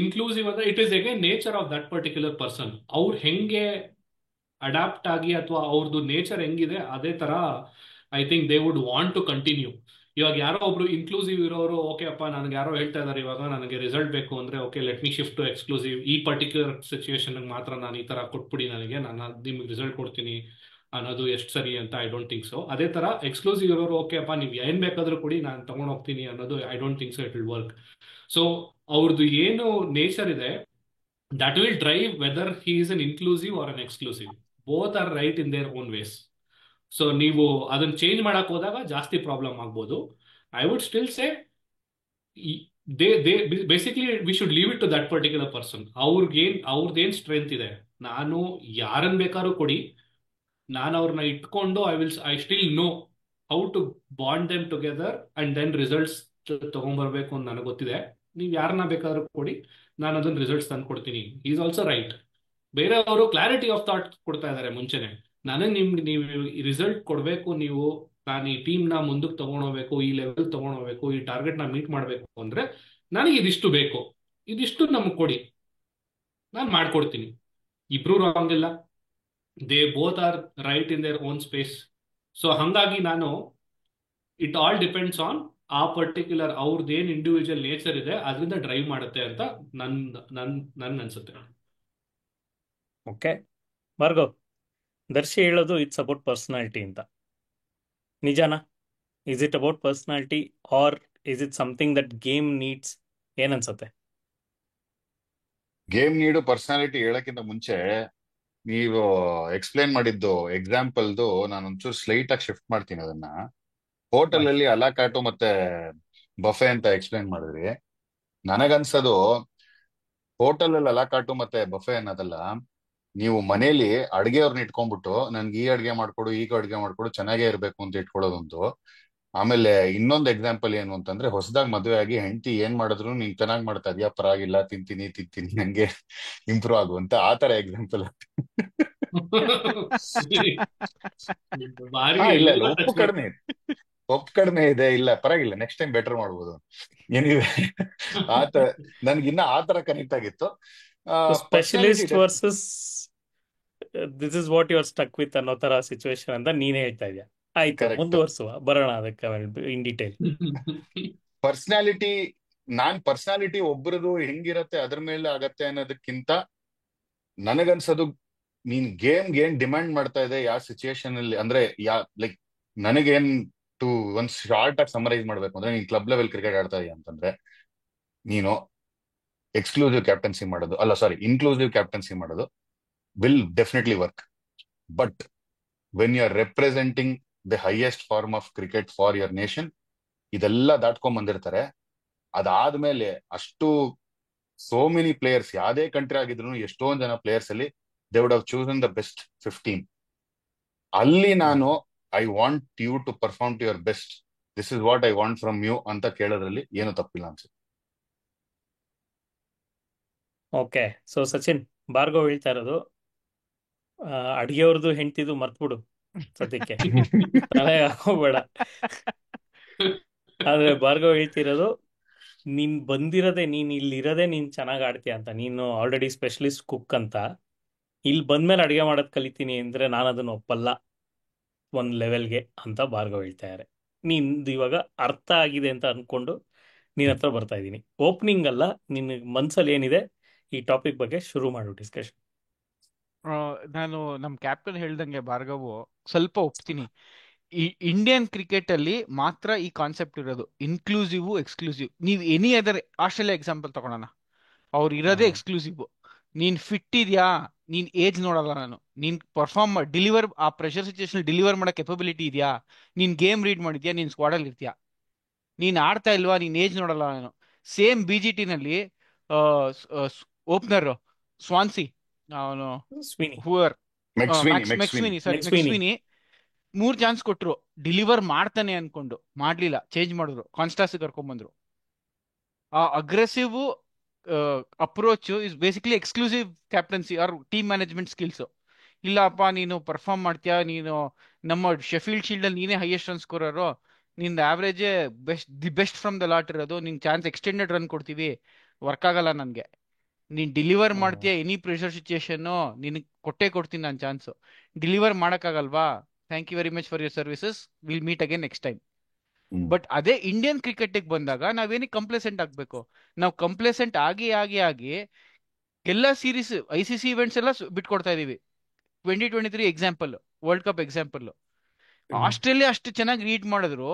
ಇನ್ಕ್ಲೂಸಿವ್ ಅಂದ್ರೆ it is again nature of that particular person. ಅವ್ರು ಹೆಂಗೆ ಅಡಾಪ್ಟ್ ಆಗಿ ಅಥವಾ ಅವ್ರದ್ದು ನೇಚರ್ ಹೆಂಗಿದೆ ಅದೇ ತರ I think they would want to continue. ಇವಾಗ ಯಾರೋ ಒಬ್ರು ಇನ್ಕ್ಲೂಸಿವ್ ಇರೋರು, ಓಕೆ ಅಪ್ಪ ನನಗೆ ಯಾರೋ ಹೇಳ್ತಾ ಇದಾರೆ ಇವಾಗ ನನಗೆ ರಿಸಲ್ಟ್ ಬೇಕು ಅಂದ್ರೆ, okay let me shift to exclusive, ಈ ಪರ್ಟಿಕ್ಯುಲರ್ ಸಿಚುವೇಶನ್ ಮಾತ್ರ ನಾನು ಈ ತರ ಕೊಟ್ಬಿಡಿ, ನನಗೆ ನಾನು ನಿಮ್ಗೆ ರಿಸಲ್ಟ್ ಕೊಡ್ತೀನಿ ಅನ್ನೋದು ಎಷ್ಟು ಸರಿ ಅಂತ ಐ ಡೋಂಟ್ ಥಿಂಕ್ ಸೊ. ಅದೇ ತರ ಎಕ್ಸ್ಕ್ಲೂಸಿವ್ ಇರೋರು, ಓಕೆ ಅಪ್ಪ ನೀವು ಏನ್ ಬೇಕಾದ್ರೂ ಕೊಡಿ ನಾನು ತಗೊಂಡ್ ಹೋಗ್ತೀನಿ ಅನ್ನೋದು I don't think so it will work. So ಅವ್ರದ್ದು ಏನು ನೇಚರ್ ಇದೆ that will drive whether he is an inclusive or an exclusive. Both are right in their own ways. So ನೀವು ಅದನ್ನ ಚೇಂಜ್ ಮಾಡಕ್ ಹೋದಾಗ ಜಾಸ್ತಿ ಪ್ರಾಬ್ಲಮ್ ಆಗ್ಬೋದು. I would still say basically we should leave it to that particular person. ಅವ್ರದ್ದೇನ್ strength ಇದೆ, ನಾನು ಯಾರನ್ನ ಬೇಕಾದ್ರೂ ಕೊಡಿ, ನಾನು ಅವ್ರನ್ನ ಇಟ್ಕೊಂಡು I still know how to bond them together and then results ತಗೊಂಡ್ಬರ್ಬೇಕು ಅಂತ ನನಗೆ ಗೊತ್ತಿದೆ. ನೀವು ಯಾರನ್ನ ಬೇಕಾದ್ರೂ ಕೊಡಿ, ನಾನು ಅದನ್ನ ರಿಸಲ್ಟ್ಸ್ ತಂದು ಕೊಡ್ತೀನಿ. Is also right. ಬೇರೆಯವರು ಕ್ಲಾರಿಟಿ ಆಫ್ ಥಾಟ್ ಕೊಡ್ತಾ ಇದ್ದಾರೆ ಮುಂಚೆನೆ, ನೀವು ರಿಸಲ್ಟ್ ಕೊಡಬೇಕು, ನೀವು ನಾನು ಈ ಟೀಮ್ನ ಮುಂದಕ್ಕೆ ತಗೊಂಡೋಗ್ಬೇಕು, ಈ ಲೆವೆಲ್ ತಗೊಂಡೋಗ್ಬೇಕು, ಈ ಟಾರ್ಗೆಟ್ನ ಮೀಟ್ ಮಾಡಬೇಕು ಅಂದ್ರೆ ನನಗೆ ಇದಿಷ್ಟು ಬೇಕು, ಇದಿಷ್ಟು ನಮ್ಗೆ ಕೊಡಿ, ನಾನು ಮಾಡ್ಕೊಡ್ತೀನಿ. ಇಬ್ರು ರಾಂಗ್ ಇಲ್ಲ, they both are right in their own space. So ಹಂಗಾಗಿ ನಾನು ಇಟ್ ಆಲ್ ಡಿಪೆಂಡ್ಸ್ ಆನ್ ಆ ಪರ್ಟಿಕ್ಯುಲರ್ ಅವ್ರದ್ದೇನ್ ಇಂಡಿವಿಜುವಲ್ ನೇಚರ್ ಇದೆ ಅದರಿಂದ ಡ್ರೈವ್ ಮಾಡುತ್ತೆ ಅಂತ ನನ್ ನನ್ ಅನ್ಸುತ್ತೆ. ಓಕೆ ಭಾರ್ಗವ್, ದರ್ಶಿ ಹೇಳೋದು ಇಟ್ಸ್ ಅಬೌಟ್ ಪರ್ಸನಾಲಿಟಿ ಅಂತ, ನಿಜಾನಾ? Is it about personality or is it something that game needs? ಏನನ್ಸುತ್ತೆ? ಗೇಮ್ ನೀಡು ಪರ್ಸನಾಲಿಟಿ ಹೇಳಕ್ಕಿಂತ ಮುಂಚೆ ನೀವು ಎಕ್ಸ್ಪ್ಲೇನ್ ಮಾಡಿದ್ದು ಎಕ್ಸಾಂಪಲ್ದು ನಾನು ಒಂಚೂರು ಸ್ಲೈಟ್ ಆಗಿ ಶಿಫ್ಟ್ ಮಾಡ್ತೀನಿ ಅದನ್ನ. ಹೋಟೆಲ್ ಅಲ್ಲಿ ಅಲಾಕಾಟು ಮತ್ತೆ ಬಫೆ ಅಂತ ಎಕ್ಸ್ಪ್ಲೇನ್ ಮಾಡಿದ್ರಿ. ನನಗನ್ಸೋದು ಹೋಟೆಲ್ ಅಲ್ಲಿ ಅಲಾಕಾಟು ಮತ್ತೆ ಬಫೆ ಅನ್ನೋದಲ್ಲ, ನೀವು ಮನೇಲಿ ಅಡ್ಗೆಯವ್ರನ್ನ ಇಟ್ಕೊಂಡ್ಬಿಟ್ಟು ನನ್ಗೆ ಈ ಅಡ್ಗೆ ಮಾಡ್ಕೊಡು ಈಗ ಅಡ್ಗೆ ಮಾಡ್ಕೊಡು ಚೆನ್ನಾಗೇ ಇರ್ಬೇಕು ಅಂತ ಇಟ್ಕೊಳ್ಳೋದೊಂದು. ಆಮೇಲೆ ಇನ್ನೊಂದು ಎಕ್ಸಾಂಪಲ್ ಏನು ಅಂತಂದ್ರೆ, ಹೊಸದಾಗಿ ಮದುವೆ ಆಗಿ ಹೆಂಡತಿ ಏನ್ ಮಾಡಿದ್ರು ನೀನ್ ಚೆನ್ನಾಗ್ ಮಾಡ್ತಾ ಇದೀಯಾ, ಪರವಾಗಿಲ್ಲ, ತಿಂತೀನಿ ನಂಗೆ ಇಂಪ್ರೂವ್ ಆಗು ಅಂತ, ಆ ತರ ಎಕ್ಸಾಂಪಲ್. ಬಾರಿ ಹಾ, ಇಲ್ಲ ಇಲ್ಲ, ಎಲ್ಲ ಉಪ್ಪು ಟಚ್ ಕಡಿಮೆ ಇದೆ, ಉಪ್ಪು ಕಡಿಮೆ ಇದೆ, ಇಲ್ಲ ಪರವಾಗಿಲ್ಲ, ನೆಕ್ಸ್ಟ್ ಟೈಮ್ ಬೆಟರ್ ಮಾಡ್ಬೋದು. ಏನಿವೆ ಆತ ನನ್ಗಿನ್ನ ಆ ತರ ಕನೆಕ್ಟ್ ಆಗಿತ್ತು. Personality specialist versus this is what you are stuck with ಅನ್ನೋ ತರ ಸಿಚುವೇಶನ್ ಅಂತ ನೀನೇ ಹೇಳ್ತಾ ಇದೆಯಾ? ಆಯ್ತು, ಕರೆಕ್ಟ್. ಮುಂದುವರ್ಸುವ, ಬರೋಣ ಅದಕ್ಕೆ ಇನ್ ಡೀಟೇಲ್. ಪರ್ಸನಾಲಿಟಿ, ಪರ್ಸನಾಲಿಟಿ ಒಬ್ರದು ಹೆಂಗಿರತ್ತೆ ಅದ್ರ ಮೇಲೆ ಆಗತ್ತೆ ಅನ್ನೋದಕ್ಕಿಂತ ನನಗನ್ಸೋದು ನೀನ್ ಏನ್ ಡಿಮ್ಯಾಂಡ್ ಮಾಡ್ತಾ ಇದೆ, ಯಾವ ಸಿಚುಯೇಷನ್ ಅಲ್ಲಿ, ಅಂದ್ರೆ ಲೈಕ್ ನನಗೇನ್ ಟು ಒಂದ್ ಶಾರ್ಟ್ ಆಗಿ ಸಮರೈಸ್ ಮಾಡ್ಬೇಕು ಅಂದ್ರೆ, ನೀನ್ ಕ್ಲಬ್ ಲೆವೆಲ್ ಕ್ರಿಕೆಟ್ ಆಡ್ತಾ ಇದೀಯ ಅಂತಂದ್ರೆ ನೀನು ಎಕ್ಸ್ಕ್ಲೂಸಿವ್ ಕ್ಯಾಪ್ಟನ್ಸಿ ಮಾಡೋದು, ಅಲ್ಲ ಸಾರಿ, ಇನ್ಕ್ಲೂಸಿವ್ ಕ್ಯಾಪ್ಟನ್ಸಿ ಮಾಡೋದು will definitely work. But when you are representing the highest form of cricket for your nation, ಇದೆಲ್ಲ ದಾಟ್ಕೊಂಡ್ ಬಂದಿರ್ತಾರೆ. ಅದಾದ್ಮೇಲೆ ಅಷ್ಟು ಸೋ ಮೆನಿ ಪ್ಲೇಯರ್ಸ್, ಯಾವ್ದೇ ಕಂಟ್ರಿ ಆಗಿದ್ರು ಎಷ್ಟೊಂದ್ ಜನ ಪ್ಲೇಯರ್ಸ್ ಅಲ್ಲಿ they would have chosen the best 15. ಅಲ್ಲಿ ನಾನು I want you to perform to your best, this is what I want from you ಅಂತ ಕೇಳೋದ್ರಲ್ಲಿ ಏನು ತಪ್ಪಿಲ್ಲ ಅನ್ಸುತ್ತೆ. ಓಕೆ, ಸೊ ಸಚಿನ್, ಭಾರ್ಗವ್ ಹೇಳ್ತಾ ಇರೋದು ಅಡಿಗೆಯವ್ರದ್ದು ಹೆಂಡ್ತಿದು ಮರ್ತ್ಬಿಡು ಸದ್ಯಕ್ಕೆ, ತಲೆ ಹಾಕೋಬೇಡ. ಆದ್ರೆ ಭಾರ್ಗವ್ ಹೇಳ್ತಿರೋದು, ನೀನ್ ಬಂದಿರೋದೇ, ನೀನ್ ಇಲ್ಲಿರೋದೇ ನೀನ್ ಚೆನ್ನಾಗ್ ಆಡ್ತೀಯ ಅಂತ, ನೀನು ಆಲ್ರೆಡಿ ಸ್ಪೆಷಲಿಸ್ಟ್ ಕುಕ್ ಅಂತ. ಇಲ್ಲಿ ಬಂದ್ಮೇಲೆ ಅಡಿಗೆ ಮಾಡೋದ್ ಕಲಿತೀನಿ ಅಂದ್ರೆ ನಾನು ಅದನ್ನ ಒಪ್ಪಲ್ಲ ಒಂದ್ ಲೆವೆಲ್ಗೆ ಅಂತ ಭಾರ್ಗವ್ ಹೇಳ್ತಾ ಇದ್ದಾರೆ. ನಿಂದು ಇವಾಗ ಅರ್ಥ ಆಗಿದೆ ಅಂತ ಅನ್ಕೊಂಡು ನಿನ್ನ ಹತ್ರ ಬರ್ತಾ ಇದ್ದೀನಿ. ಓಪನಿಂಗ್ ಅಲ್ಲ, ನಿನ್ ಮನ್ಸಲ್ಲಿ ಏನಿದೆ ಈ ಟಾಪಿಕ್ ಬಗ್ಗೆ ಶುರು ಮಾಡು ಡಿಸ್ಕಷನ್. ನಾನು ನಮ್ಮ ಕ್ಯಾಪ್ಟನ್ ಹೇಳ್ದಂಗೆ ಭಾರ್ಗವ್ ಸ್ವಲ್ಪ ಒಪ್ತೀನಿ. ಈ ಇಂಡಿಯನ್ ಕ್ರಿಕೆಟ್ ಅಲ್ಲಿ ಮಾತ್ರ ಈ ಕಾನ್ಸೆಪ್ಟ್ ಇರೋದು, ಇನ್ಕ್ಲೂಸಿವ್ ಎಕ್ಸ್ಕ್ಲೂಸಿವ್. ನೀವು ಎನಿ ಅದರ್ ಆಸ್ಟ್ರೇಲಿಯಾ ಎಕ್ಸಾಂಪಲ್ ತಗೊಳೋಣ, ಅವ್ರು ಇರೋದೇ ಎಕ್ಸ್ಕ್ಲೂಸಿವ್. ನೀನ್ ಫಿಟ್ ಇದೆಯಾ, ನೀನ್ ಏಜ್ ನೋಡಲ್ಲ ನಾನು, ನೀನ್ ಪರ್ಫಾರ್ಮ್ ಡಿಲಿವರ್, ಆ ಪ್ರೆಷರ್ ಸಿಚುವೇಶನ್ ಡಿಲಿವರ್ ಮಾಡೋ ಕೆಪಬಿಲಿಟಿ ಇದೆಯಾ, ನೀನ್ ಗೇಮ್ ರೀಡ್ ಮಾಡಿದ್ಯಾ, ನೀನ್ ಸ್ಕ್ವಾಡಲ್ಲಿ ಇರ್ತೀಯಾ, ನೀನ್ ಆಡ್ತಾ ಇಲ್ವಾ, ನೀನ್ ಏಜ್ ನೋಡಲ್ಲ ನಾನು. ಸೇಮ್ ಬಿ ಜಿ ಟಿ ನಲ್ಲಿ ಓಪನರ್ ಸ್ವಾನ್ಸಿ, ಅವನು ಸ್ವಿನಿ, ಹೂವರ್ ಮೆಕ್ಸ್ವಿನಿ ಮೆಕ್ಸ್ವಿನಿ, ಸಾರಿ ಮೆಕ್ಸ್ವಿನಿ. ಮೆಕ್ಸ್ವಿನಿ, 3 ಚಾನ್ಸ್ ಕೊಟ್ರು, ಡಿಲಿವರ್ ಮಾಡ್ತಾನೆ ಅನ್ಕೊಂಡು ಮಾಡ್ಲಿಲ್ಲ, ಚೇಂಜ್ ಮಾಡಿದ್ರು, ಕಾನ್ಸ್ಟಾಸ್ ಕರ್ಕೊಂಡ್ಬಂದ್ರು. ಆ aggressive approach is basically exclusive captaincy or team management skills. ಇಲ್ಲಪ್ಪ ನೀನು ಪರ್ಫಾರ್ಮ್ ಮಾಡ್ತೀಯಾ, ನೀನು ನಮ್ಮ ಶೆಫೀಲ್ಡ್ ಶೀಲ್ಡ್ ಅಲ್ಲಿ ನೀನೇ ಹೈಯೆಸ್ಟ್ ರನ್ ಸ್ಕೋರರು, ನಿಂದ ಆವ್ರೇಜೇ the best from the lot ಇರೋದು, ನಿನ್ ಚಾನ್ಸ್ ಎಕ್ಸ್ಟೆಂಡೆಡ್ ರನ್ ಕೊಡ್ತೀವಿ, ವರ್ಕ್ ಆಗಲ್ಲ ನನ್ಗೆ. ನೀನ್ ಡಿಲಿವರ್ ಮಾಡ್ತೀಯ ಎನಿ ಪ್ರೆಷರ್ ಸಿಚುಯೇಷನ್, ನಿನಗೆ ಕೊಟ್ಟೆ ಕೊಡ್ತೀನಿ ನಾನು ಚಾನ್ಸ್. ಡಿಲಿವರ್ ಮಾಡಕ್ಕಾಗಲ್ವಾ, thank you very much for your services, will meet again next time. But ಅದೇ ಇಂಡಿಯನ್ ಕ್ರಿಕೆಟಿಗೆ ಬಂದಾಗ ನಾವೇನಿಗೆ ಕಂಪ್ಲೇಸೆಂಟ್ ಆಗ್ಬೇಕು? ನಾವು ಕಂಪ್ಲೇಸೆಂಟ್ ಆಗಿ ಆಗಿ ಆಗಿ ಎಲ್ಲ ಸೀರೀಸ್ ICC ಇವೆಂಟ್ಸ್ ಎಲ್ಲ ಬಿಟ್ಕೊಡ್ತಾ ಇದೀವಿ. 2023 example, world cup example. Australia ಅಷ್ಟು ಚೆನ್ನಾಗಿ ರೀಡ್ ಮಾಡಿದ್ರು,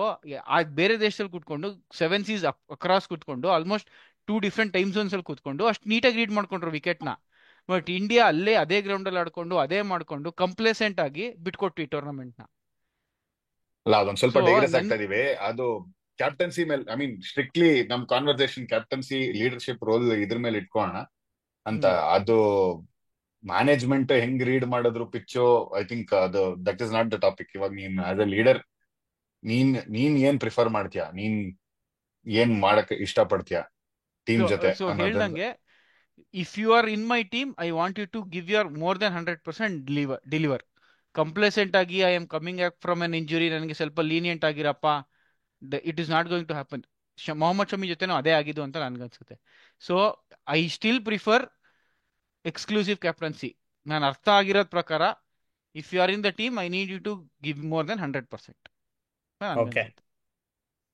ಬೇರೆ ದೇಶದಲ್ಲಿ ಕೂತ್ಕೊಂಡು 7 ಸೀಸ್ ಅಕ್ರಾಸ್ ಕೂತ್ಕೊಂಡು ಆಲ್ಮೋಸ್ಟ್ 2 ಡಿಫ್ರೆಂಟ್ ಟೈಮ್ ಝೋನ್ಸ್ ಅಲ್ಲಿ ಕೂತ್ಕೊಂಡು ಅಷ್ಟು ನೀಟಾಗಿ ರೀಡ್ ಮಾಡ್ಕೊಂಡ್ರು ವಿಕೆಟ್ನ. ಬಟ್ ಇಂಡಿಯಾ ಅಲ್ಲೇ ಅದೇ ಗ್ರೌಂಡ್ ಅಲ್ಲಿ ಆಡ್ಕೊಂಡು ಅದೇ ಮಾಡ್ಕೊಂಡು ಕಂಪ್ಲೇಸೆಂಟ್ ಆಗಿ ಬಿಟ್ಕೊಟ್ವಿ ಟೂರ್ನಮೆಂಟ್ ನ. ಅಲ್ಲ, ಅದೊಂದ್ ಸ್ವಲ್ಪ ಸೊ ಡೈಗ್ರೆಸ್ ಆಗ್ತಾ ಇದೀವಿ. ಅದು ಕ್ಯಾಪ್ಟನ್ಸಿ ಮೇಲೆ, ಐ ಮೀನ್ ಸ್ಟ್ರಿಕ್ಟ್ಲಿ ನಮ್ ಕಾನ್ವರ್ಸೇಷನ್ ಕ್ಯಾಪ್ಟನ್ಸಿ ಲೀಡರ್ಶಿಪ್ ರೋಲ್ ಇದ್ರ ಮೇಲೆ ಇಟ್ಕೋಣ ಅಂತ. ಅದು ಮ್ಯಾನೇಜ್ಮೆಂಟ್ ಹೆಂಗ್ ರೀಡ್ ಮಾಡಿದ್ರು ಪಿಚ್ಚು, ಐ ಥಿಂಕ್ ಅದು that is not the topic. ಇವಾಗ ನೀನ್ ಆಸ್ ಅ ಲೀಡರ್ ನೀನ್ ಏನ್ ಪ್ರಿಫರ್ ಮಾಡ್ತೀಯಾ, ನೀನ್ ಏನ್ ಮಾಡಕ್ ಇಷ್ಟ ಪಡ್ತೀಯಾ ಟೀಮ್ ಜೊತೆ ಸೊ ಅನ್ನೋದ್ರಲ್ಲಿ. ಹೇಳ್ದಂಗೆ, if you are in my team, I want you to give your more than 100% deliver. Complacent ಆಗಿ I am coming back from an injury, ನನಗೆ ಸ್ವಲ್ಪ ಲೀನಿಯಂಟ್ ಆಗಿರಪ್ಪ, it is not going to happen. Mohammed Shami ಜೊತೆನೂ ಅದೇ ಆಗಿದ್ದು ಅಂತ ನನ್ಗನ್ಸುತ್ತೆ. So I still prefer exclusive captaincy. ನಾನು ಅರ್ಥ ಆಗಿರೋದ್ ಪ್ರಕಾರ, if you are in the team, I need you to give more than 100%. Okay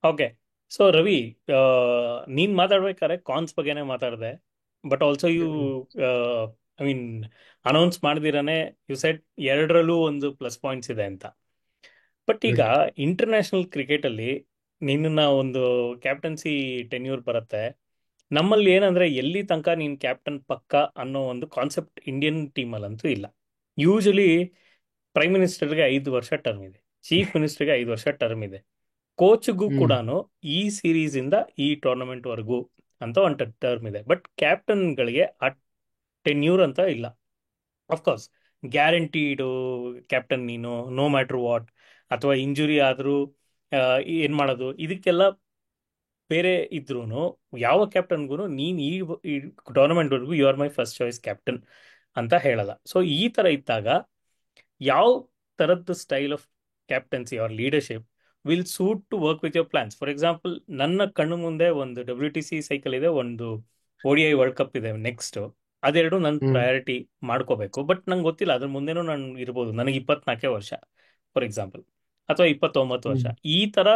okay, so Ravi, ನೀನ್ ಮಾತಾಡ್ಬೇಕಾದ್ರೆ ಕಾನ್ಸ್ ಬಗ್ಗೆನೇ ಮಾತಾಡಿದೆ, but also you I mean announce ಮಾಡ್ದಿರಾನೆ ಯು ಸೆಟ್ ಎರಡರಲ್ಲೂ ಒಂದು ಪ್ಲಸ್ ಪಾಯಿಂಟ್ಸ್ ಇದೆ ಅಂತ. ಬಟ್ ಈಗ Right. ಇಂಟರ್ನ್ಯಾಷನಲ್ ಕ್ರಿಕೆಟ್ ಅಲ್ಲಿ ನಿನ್ನ ಒಂದು ಕ್ಯಾಪ್ಟನ್ಸಿ ಟೆನ್ಯೂರ್ ಬರುತ್ತೆ. ನಮ್ಮಲ್ಲಿ ಏನಂದ್ರೆ ಎಲ್ಲಿ ತನಕ ನೀನ್ ಕ್ಯಾಪ್ಟನ್ ಪಕ್ಕ ಅನ್ನೋ ಒಂದು ಕಾನ್ಸೆಪ್ಟ್ ಇಂಡಿಯನ್ ಟೀಮಲ್ಲಂತೂ ಇಲ್ಲ. ಯೂಶಲಿ ಪ್ರೈಮ್ ಮಿನಿಸ್ಟರ್ಗೆ 5 ವರ್ಷ ಟರ್ಮ್ ಇದೆ, ಚೀಫ್ ಮಿನಿಸ್ಟರ್ಗೆ 5 ವರ್ಷ ಟರ್ಮ್ ಇದೆ, ಕೋಚ್ಗೂ ಕೂಡ ಈ ಸೀರೀಸ್ ಇಂದ ಈ ಟೂರ್ನಮೆಂಟ್ ವರೆಗೂ ಅಂತ ಒಂದು ಟರ್ಮ್ ಇದೆ. ಬಟ್ ಕ್ಯಾಪ್ಟನ್ಗಳಿಗೆ ಆ ಟೆನ್ಯೂರ್ ಅಂತ ಇಲ್ಲ. ಅಫ್ಕೋರ್ಸ್ ಗ್ಯಾರಂಟಿಡ್ ಕ್ಯಾಪ್ಟನ್ ನೀನು, ನೋ ಮ್ಯಾಟರ್ ವಾಟ್, ಅಥವಾ ಇಂಜುರಿ ಆದರೂ ಏನ್ ಮಾಡೋದು, ಇದಕ್ಕೆಲ್ಲ ಬೇರೆ ಇದ್ರೂ ಯಾವ ಕ್ಯಾಪ್ಟನ್ಗೂ ನೀನ್ ಈ ಟೂರ್ನಮೆಂಟ್ ವರೆಗೂ you are my first choice captain ಅಂತ ಹೇಳಲ್ಲ. ಸೊ ಈ ತರ ಇದ್ದಾಗ ಯಾವ ತರದ್ದು style of captaincy or leadership will suit to work with your plans? For example, ನನ್ನ ಕಣ್ಣು ಮುಂದೆ ಒಂದು WTC ಸೈಕಲ್ ಇದೆ, ಒಂದು ODI ವರ್ಲ್ಡ್ ಕಪ್ ಇದೆ ನೆಕ್ಸ್ಟ್. ಅದೆರಡು ನನ್ನ ಪ್ರಯಾರಿಟಿ ಮಾಡ್ಕೋಬೇಕು. ಬಟ್ ನಂಗೆ ಗೊತ್ತಿಲ್ಲ ಅದ್ರ ಮುಂದೆನೂ ನಾನು ಇರ್ಬೋದು, ನನಗೆ 24 ವರ್ಷ ಫಾರ್ ಎಕ್ಸಾಂಪಲ್, ಅಥವಾ 29 ವರ್ಷ. ಈ ತರ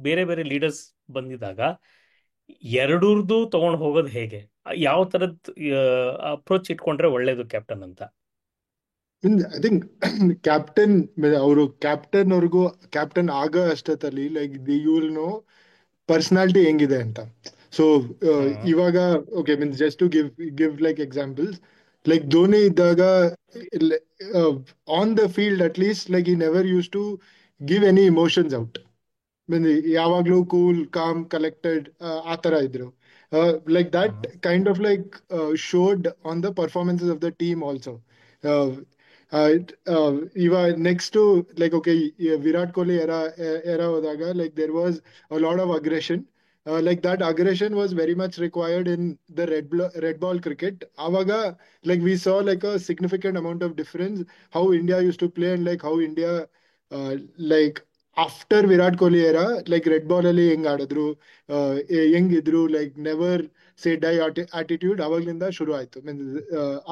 ಬೇರೆ ಬೇರೆ ಲೀಡರ್ಸ್ ಬಂದಿದಾಗ ಎರಡೂರ್ದು ತಗೊಂಡು ಹೋಗೋದು ಹೇಗೆ? ಯಾವ ತರದ್ ಅಪ್ರೋಚ್ ಇಟ್ಕೊಂಡ್ರೆ ಒಳ್ಳೇದು ಕ್ಯಾಪ್ಟನ್ ಅಂತ? ಐ ಥಿಂಕ್ ಕ್ಯಾಪ್ಟನ್ ಅವರು ಅವ್ರಿಗೂ ಕ್ಯಾಪ್ಟನ್ ಆಗೋ ಅಷ್ಟೊತ್ತಲ್ಲಿ like you will know personality ಹೆಂಗಿದೆ ಅಂತ. ಸೊ ಇವಾಗ okay means just to give like examples, like Dhoni ಇದ್ದಾಗ on the field at least like ಈ never use to give any emotions out. ಯಾವಾಗ್ಲೂ ಕೂಲ್ ಕಾಮ್ ಕಲೆಕ್ಟೆಡ್ ಆ ತರ ಇದ್ರು. Like that kind of like showed on the performances of the team also. ಇವಾಗ next like okay Virat Kohli era ಹೋದಾಗ like there was a lot of aggression. Like that aggression was very much required in the red ball cricket. Avaga, like we saw like a significant amount of difference how India used to play, and like how India like after Virat Kohli era, like red ball ಅಲ್ಲಿ ಹೆಂಗ್ ಆಡಿದ್ರು, ಹೆಂಗಿದ್ರು, like never say die attitude ಅವಾಗ್ಲಿಂದ ಶುರು ಆಯ್ತು,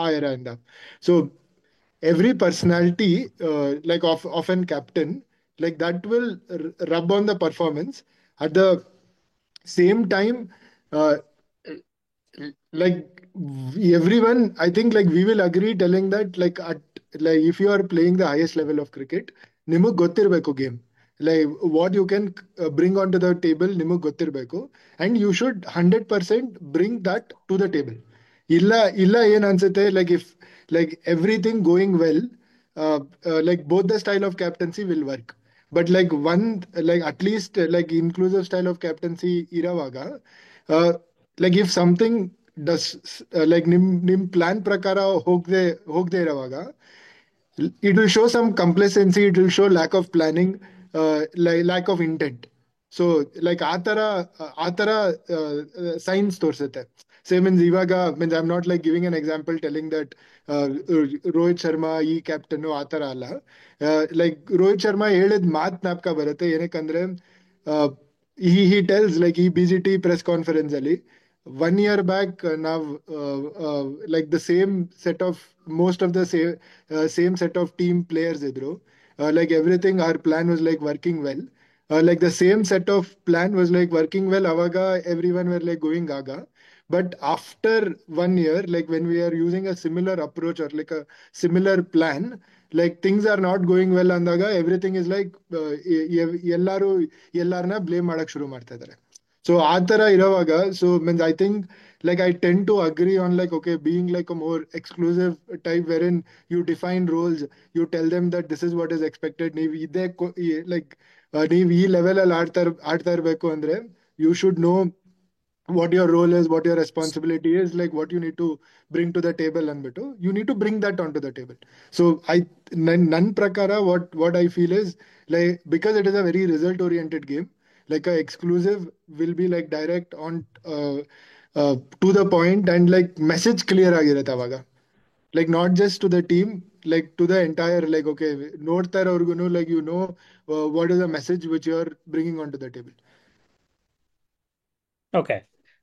ಆ era ಇಂದ. So every personality like of an captain, like that will rub on the performance. At the same time, uh, like everyone, I think like we will agree telling that like if you are playing the highest level of cricket, ನಿಮಗ್ ಗೊತ್ತಿರ್ಬೇಕು game, like what you can bring onto the table ನಿಮಗ್ ಗೊತ್ತಿರ್ಬೇಕು, and you should 100% bring that to the table. ಇಲ್ಲ ಏನ್ ಅನ್ಸುತ್ತೆ, like if like everything going well, like both the style of captaincy will work. But like one, like at least like inclusive style of captaincy ಇರೋವಾಗ, like if something does like ನಿಮ್ plan ಪ್ರಕಾರ ಹೋಗದೆ ಇರೋವಾಗ, it will show some complacency, it will show lack of planning, like lack of intent. So like ಆ ತರ science ತೋರಿಸುತ್ತೆ. Same means ಇವಾಗ means I'm not like giving an example telling that Rohit Sharma ಈ captain ಆ ತರ ಅಲ್ಲ. ಲೈಕ್ ರೋಹಿತ್ ಶರ್ಮಾ ಹೇಳಿದ ಮಾತ್ ಜ್ಞಾಪಕ ಬರುತ್ತೆ, ಏನಕ್ಕಂದ್ರೆ he tells like ಈ BGT ಪ್ರೆಸ್ ಕಾನ್ಫರೆನ್ಸ್ ಅಲ್ಲಿ 1 year back ನಾವು like the same set of most of the same set of team players idru, like everything our plan was like working well, like the same set of plan was like working well avaga everyone were like going gaga. But after 1 year, like when we are using a similar approach or like a similar plan, like things are not going well andaga everything is like ಎಲ್ಲಾರು ಎಲ್ಲಾರನ್ನ blame ಮಾಡಕ್ ಶುರು ಮಾಡ್ತಾ ಇದಾರೆ. So ಆ ತರ ಇರೋವಾಗ, so means I think like I tend to agree on like okay being like a more exclusive type wherein you define roles, you tell them that this is what is expected. ನೀವು ಇದೇ like ನೀವು ಈ level ಅಲ್ಲಿ ಆಡ್ತಾ ಇರ್ಬೇಕು ಅಂದ್ರೆ you should know what your role is, what your responsibility is, like what you need to bring to the table ಅಂದ್ಬಿಟ್ಟು you need to bring that onto the table. So ನನ್ನ ಪ್ರಕಾರ what I feel is like because it is a very result oriented game, like a exclusive will be like direct on to the point and like message clear ಆಗಿರುತ್ತೆ ಅವಾಗ, like not just to the team, like to the entire like okay ನೋಡ್ತಾ ಇರೋರ್ಗುನು like you know what is the message which you are bringing onto the table. Okay,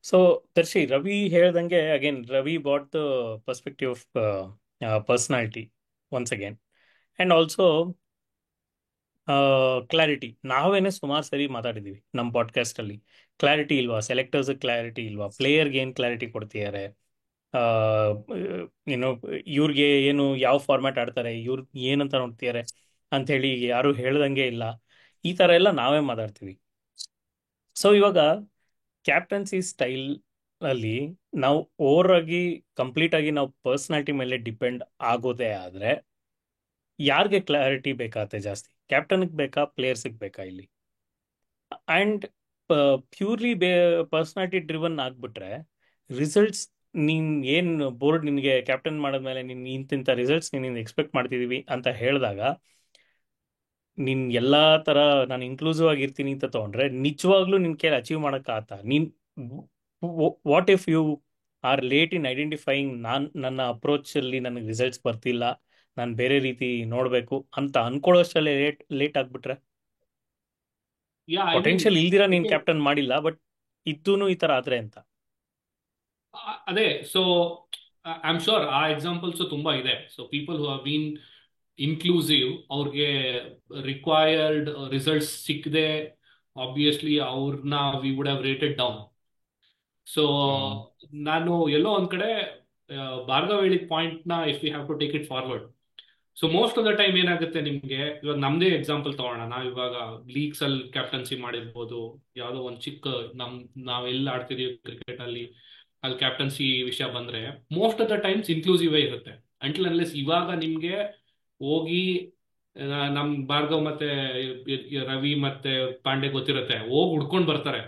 so Darshi, Ravi ಹೇಳ್ದಂಗೆ again Ravi brought the perspective of personality once again, and also clarity ನಾವೇನೆ ಸುಮಾರು ಸರಿ ಮಾತಾಡಿದೀವಿ ನಮ್ಮ podcast ಅಲ್ಲಿ. Clarity ಇಲ್ವಾ, selectors clarity ಇಲ್ವಾ, ಪ್ಲೇಯರ್ಗೆ ಏನು clarity ಕೊಡ್ತಿದ್ದಾರೆ, ಆ, ಏನು ಇವ್ರಿಗೆ ಏನು ಯಾವ ಫಾರ್ಮ್ಯಾಟ್ ಆಡ್ತಾರೆ, ಇವ್ರ ಏನಂತ ನೋಡ್ತಿದ್ದಾರೆ ಅಂತ ಹೇಳಿ ಯಾರು ಹೇಳ್ದಂಗೆ ಇಲ್ಲ. ಈ ತರ ಎಲ್ಲ ನಾವೇ ಮಾತಾಡ್ತೀವಿ. ಸೊ ಇವಾಗ ಕ್ಯಾಪ್ಟನ್ಸಿ ಸ್ಟೈಲ್ ಅಲ್ಲಿ ನಾವು ಓವರ್ ಆಗಿ ಕಂಪ್ಲೀಟ್ ಆಗಿ ನಾವು ಪರ್ಸನಾಲಿಟಿ ಮೇಲೆ ಡಿಪೆಂಡ್ ಆಗೋದೇ ಆದ್ರೆ ಯಾರಿಗೆ ಕ್ಲಾರಿಟಿ ಬೇಕಾಗತ್ತೆ ಜಾಸ್ತಿ, ಕ್ಯಾಪ್ಟನ್ಗೆ ಬೇಕಾ ಪ್ಲೇಯರ್ಸಿಗೆ ಬೇಕಾ ಇಲ್ಲಿ? ಅಂಡ್ ಪ್ಯೂರ್ಲಿ ಪರ್ಸನಾಲಿಟಿ ಡ್ರಿವನ್ ಆಗ್ಬಿಟ್ರೆ ರಿಸಲ್ಟ್ಸ್, ನೀನ್ ಏನ್ ಬೋರ್ಡ್ ನಿನ್ಗೆ ಕ್ಯಾಪ್ಟನ್ ಮಾಡಿದ್ಮೇಲೆ ನೀನ್ ಇಂತಿಂತ ರಿಸಲ್ಟ್ಸ್ ನೀನ್ ಎಕ್ಸ್ಪೆಕ್ಟ್ ಮಾಡ್ತಿದೀವಿ ಅಂತ ಹೇಳಿದಾಗ ನೀನ್ ಎಲ್ಲಾ ತರ ನಾನು ಇನ್ಕ್ಲೂಸಿವ್ ಆಗಿರ್ತೀನಿ ಅಂತ ತಗೊಂಡ್ರೆ ನಿಜವಾಗ್ಲೂ ನಿನ್ ಕೈಲಿ ಅಚೀವ್ ಮಾಡಕ್ಕಾಗತ್ತ? ನೀನ್ what if you are late in identifying, ನನ್ನ ಅಪ್ರೋಚ್ ಅಲ್ಲಿ ನನಗೆ ರಿಸಲ್ಟ್ಸ್ ಬರ್ತಿಲ್ಲ, ನಾನು ಬೇರೆ ರೀತಿ ನೋಡ್ಬೇಕು ಅಂತ ಅನ್ಕೊಳ್ಳೋಷ್ಟಲ್ಲೇ ಲೇಟ್ ಆಗ್ಬಿಟ್ರೆ? ಯಾ ಐ ಮೀನ್ ಪೊಟೆನ್ಷಿಯಲ್ ಇಲ್ದಿರ ನೀನ್ ಕ್ಯಾಪ್ಟನ್ ಮಾಡಿಲ್ಲ, ಬಟ್ ಇದ್ದೂನು ಈ ತರ ಆದ್ರೆ ಅಂತ. ಅದೇ ಸೊ ಐ ಆಮ್ ಶೋರ್ ಆ ಎಕ್ಸಾಂಪಲ್ಸ್ ತುಂಬಾ ಇದೆ. So people who have been inclusive, ಅವ್ರಿಗೆ ರಿಕ್ವೈರ್ಡ್ ರಿಸಲ್ಟ್ಸ್ ಸಿಕ್ಕದೆ ಆಬ್ವಿಯಸ್ಲಿ ಅವ್ರನ್ನ we would have rated down. So ನಾನು ಎಲ್ಲೋ ಒಂದ್ ಕಡೆ ಭಾರ್ಗವ್ ಹೇಳಿದ ಪಾಯಿಂಟ್ ನ if you have to take it forward, so most of the time ಏನಾಗುತ್ತೆ ನಿಮ್ಗೆ, ಇವಾಗ ನಮ್ದೇ ಎಕ್ಸಾಂಪಲ್ ತಗೋಣ, ನಾವು ಇವಾಗ ಲೀಗ್ಸ್ ಅಲ್ಲಿ ಕ್ಯಾಪ್ಟನ್ಸಿ ಮಾಡಿರ್ಬೋದು, ಯಾವ್ದೋ ಒಂದು ಚಿಕ್ಕ ನಾವೆಲ್ಲ ಆಡ್ತಿದೀವಿ ಕ್ರಿಕೆಟ್ ಅಲ್ಲಿ ಕ್ಯಾಪ್ಟನ್ಸಿ ವಿಷಯ ಬಂದ್ರೆ most of the times inclusive ಇರುತ್ತೆ. ಅಂಟಿಲ್ ಅನ್ಲೆಸ್ ಇವಾಗ ನಿಮ್ಗೆ ಹೋಗಿ ನಮ್ ಭಾರ್ಗವ್ ಮತ್ತೆ ರವಿ ಮತ್ತೆ ಪಾಂಡೆ ಗೊತ್ತಿರುತ್ತೆ, ಹೋಗಿ ಹುಡ್ಕೊಂಡ್ ಬರ್ತಾರೆ,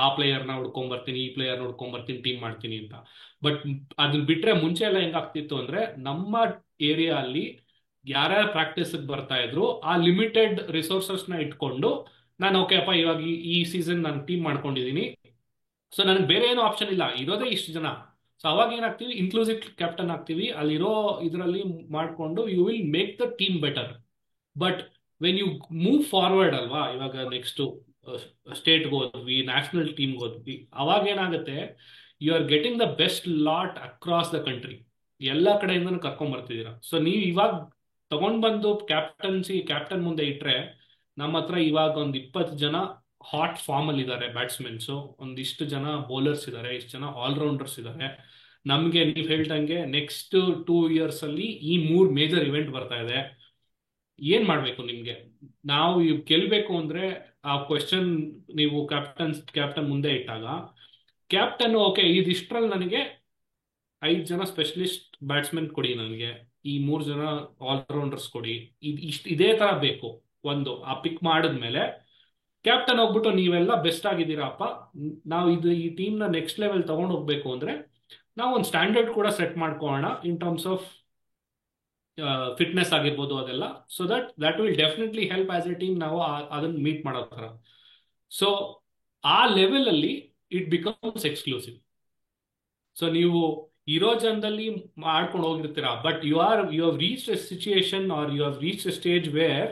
ಆ ಪ್ಲೇಯರ್ನ ಹುಡ್ಕೊಂಡ್ ಬರ್ತೀನಿ, ಈ ಪ್ಲೇಯರ್ನ ಹುಡ್ಕೊಂಡ್ ಬರ್ತೀನಿ, ಟೀಮ್ ಮಾಡ್ತೀನಿ ಅಂತ. ಬಟ್ ಅದನ್ನ ಬಿಟ್ರೆ ಮುಂಚೆ ಎಲ್ಲ ಹೆಂಗಾಗ್ತಿತ್ತು ಅಂದ್ರೆ ನಮ್ಮ ಏರಿಯಾ ಅಲ್ಲಿ ಯಾರ್ಯಾರು ಪ್ರಾಕ್ಟೀಸ್ ಬರ್ತಾ ಇದ್ರು ಆ ಲಿಮಿಟೆಡ್ ರಿಸೋರ್ಸಸ್ ನ ಇಟ್ಕೊಂಡು ನಾನು ಓಕೆ ಅಪ್ಪ ಇವಾಗ ಈ ಸೀಸನ್ ನಾನು ಟೀಮ್ ಮಾಡ್ಕೊಂಡಿದೀನಿ, ಸೊ ನನಗೆ ಬೇರೆ ಏನೋ ಆಪ್ಷನ್ ಇಲ್ಲ, ಇರೋದೇ ಇಷ್ಟು ಜನ. ಸೊ ಅವಾಗ ಏನಾಗ್ತೀವಿ, ಇನ್ಕ್ಲೂಸಿವ್ ಕ್ಯಾಪ್ಟನ್ ಆಗ್ತೀವಿ, ಅಲ್ಲಿರೋ ಇದರಲ್ಲಿ ಮಾಡ್ಕೊಂಡು you will make the team better. But when you move forward ಅಲ್ವಾ, ಇವಾಗ ನೆಕ್ಸ್ಟ್ ಸ್ಟೇಟ್ಗೆ ಹೋದ್ವಿ, ನ್ಯಾಷನಲ್ ಟೀಮ್ಗೆ ಹೋದ್ವಿ, ಅವಾಗ ಏನಾಗುತ್ತೆ, you are getting the best lot across the country, ಎಲ್ಲ ಕಡೆಯಿಂದನೂ ಕರ್ಕೊಂಡ್ ಬರ್ತಿದ್ದೀರಾ. ಸೊ ನೀವು ಇವಾಗ ತಗೊಂಡ್ ಬಂದು ಕ್ಯಾಪ್ಟನ್ ಮುಂದೆ ಇಟ್ರೆ, ನಮ್ಮ ಹತ್ರ ಇವಾಗ ಒಂದ್ 20 ಜನ ಹಾಟ್ ಫಾರ್ಮ್ ಅಲ್ಲಿ ಇದ್ದಾರೆ ಬ್ಯಾಟ್ಸ್ಮನ್ಸ್, ಒಂದಿಷ್ಟು ಜನ ಬೌಲರ್ಸ್ ಇದ್ದಾರೆ, ಇಷ್ಟು ಜನ ಆಲ್ರೌಂಡರ್ಸ್ ಇದ್ದಾರೆ. ನಮ್ಗೆ ನೀವು ಹೇಳ್ದಂಗೆ ನೆಕ್ಸ್ಟ್ 2 years ಅಲ್ಲಿ ಈ 3 ಮೇಜರ್ ಇವೆಂಟ್ ಬರ್ತಾ ಇದೆ. ಏನ್ ಮಾಡ್ಬೇಕು ನಿಮ್ಗೆ? ನಾವು ಗೆಲ್ಬೇಕು ಅಂದ್ರೆ ಆ ಕ್ವೆಶ್ಚನ್ ನೀವು ಕ್ಯಾಪ್ಟನ್ ಮುಂದೆ ಇಟ್ಟಾಗ, ಕ್ಯಾಪ್ಟನ್ ಓಕೆ ಇದಿಷ್ಟ್ರಲ್ಲಿ ನನಗೆ 5 ಜನ ಸ್ಪೆಷಲಿಸ್ಟ್ ಬ್ಯಾಟ್ಸ್ಮನ್ ಕೊಡಿ, ನನಗೆ ಈ 3 ಜನ ಆಲ್ರೌಂಡರ್ಸ್ ಕೊಡಿ, ಇದೇ ತರ ಬೇಕು. ಒಂದು ಆ ಪಿಕ್ ಮಾಡಿದ್ಮೇಲೆ ಕ್ಯಾಪ್ಟನ್ ಹೋಗ್ಬಿಟ್ಟು ನೀವೆಲ್ಲ ಬೆಸ್ಟ್ ಆಗಿದ್ದೀರಪ್ಪ, ನಾವು ಈ ಟೀಮ್ ನ ನೆಕ್ಸ್ಟ್ ಲೆವೆಲ್ ತಗೊಂಡು ಹೋಗ್ಬೇಕು ಅಂದ್ರೆ ನಾವು ಒಂದು ಸ್ಟ್ಯಾಂಡರ್ಡ್ ಕೂಡ ಸೆಟ್ ಮಾಡ್ಕೊಳ್ಳೋಣ ಇನ್ ಟರ್ಮ್ಸ್ ಆಫ್ ಫಿಟ್ನೆಸ್ ಆಗಿರ್ಬೋದು ಅದೆಲ್ಲ. So that will definitely help as a team ನಾವು ಅದನ್ನ ಮೀಟ್ ಮಾಡೋ ತರ. ಸೊ ಆ ಲೆವೆಲ್ ಅಲ್ಲಿ ಇಟ್ ಬಿಕಮ್ಸ್ ಎಕ್ಸ್ಕ್ಲೂಸಿವ್. ಸೊ ನೀವು ಇರೋ ಜನದಲ್ಲಿ ಮಾಡ್ಕೊಂಡು ಹೋಗಿರ್ತೀರಾ, but you have reached a situation or you have reached a stage where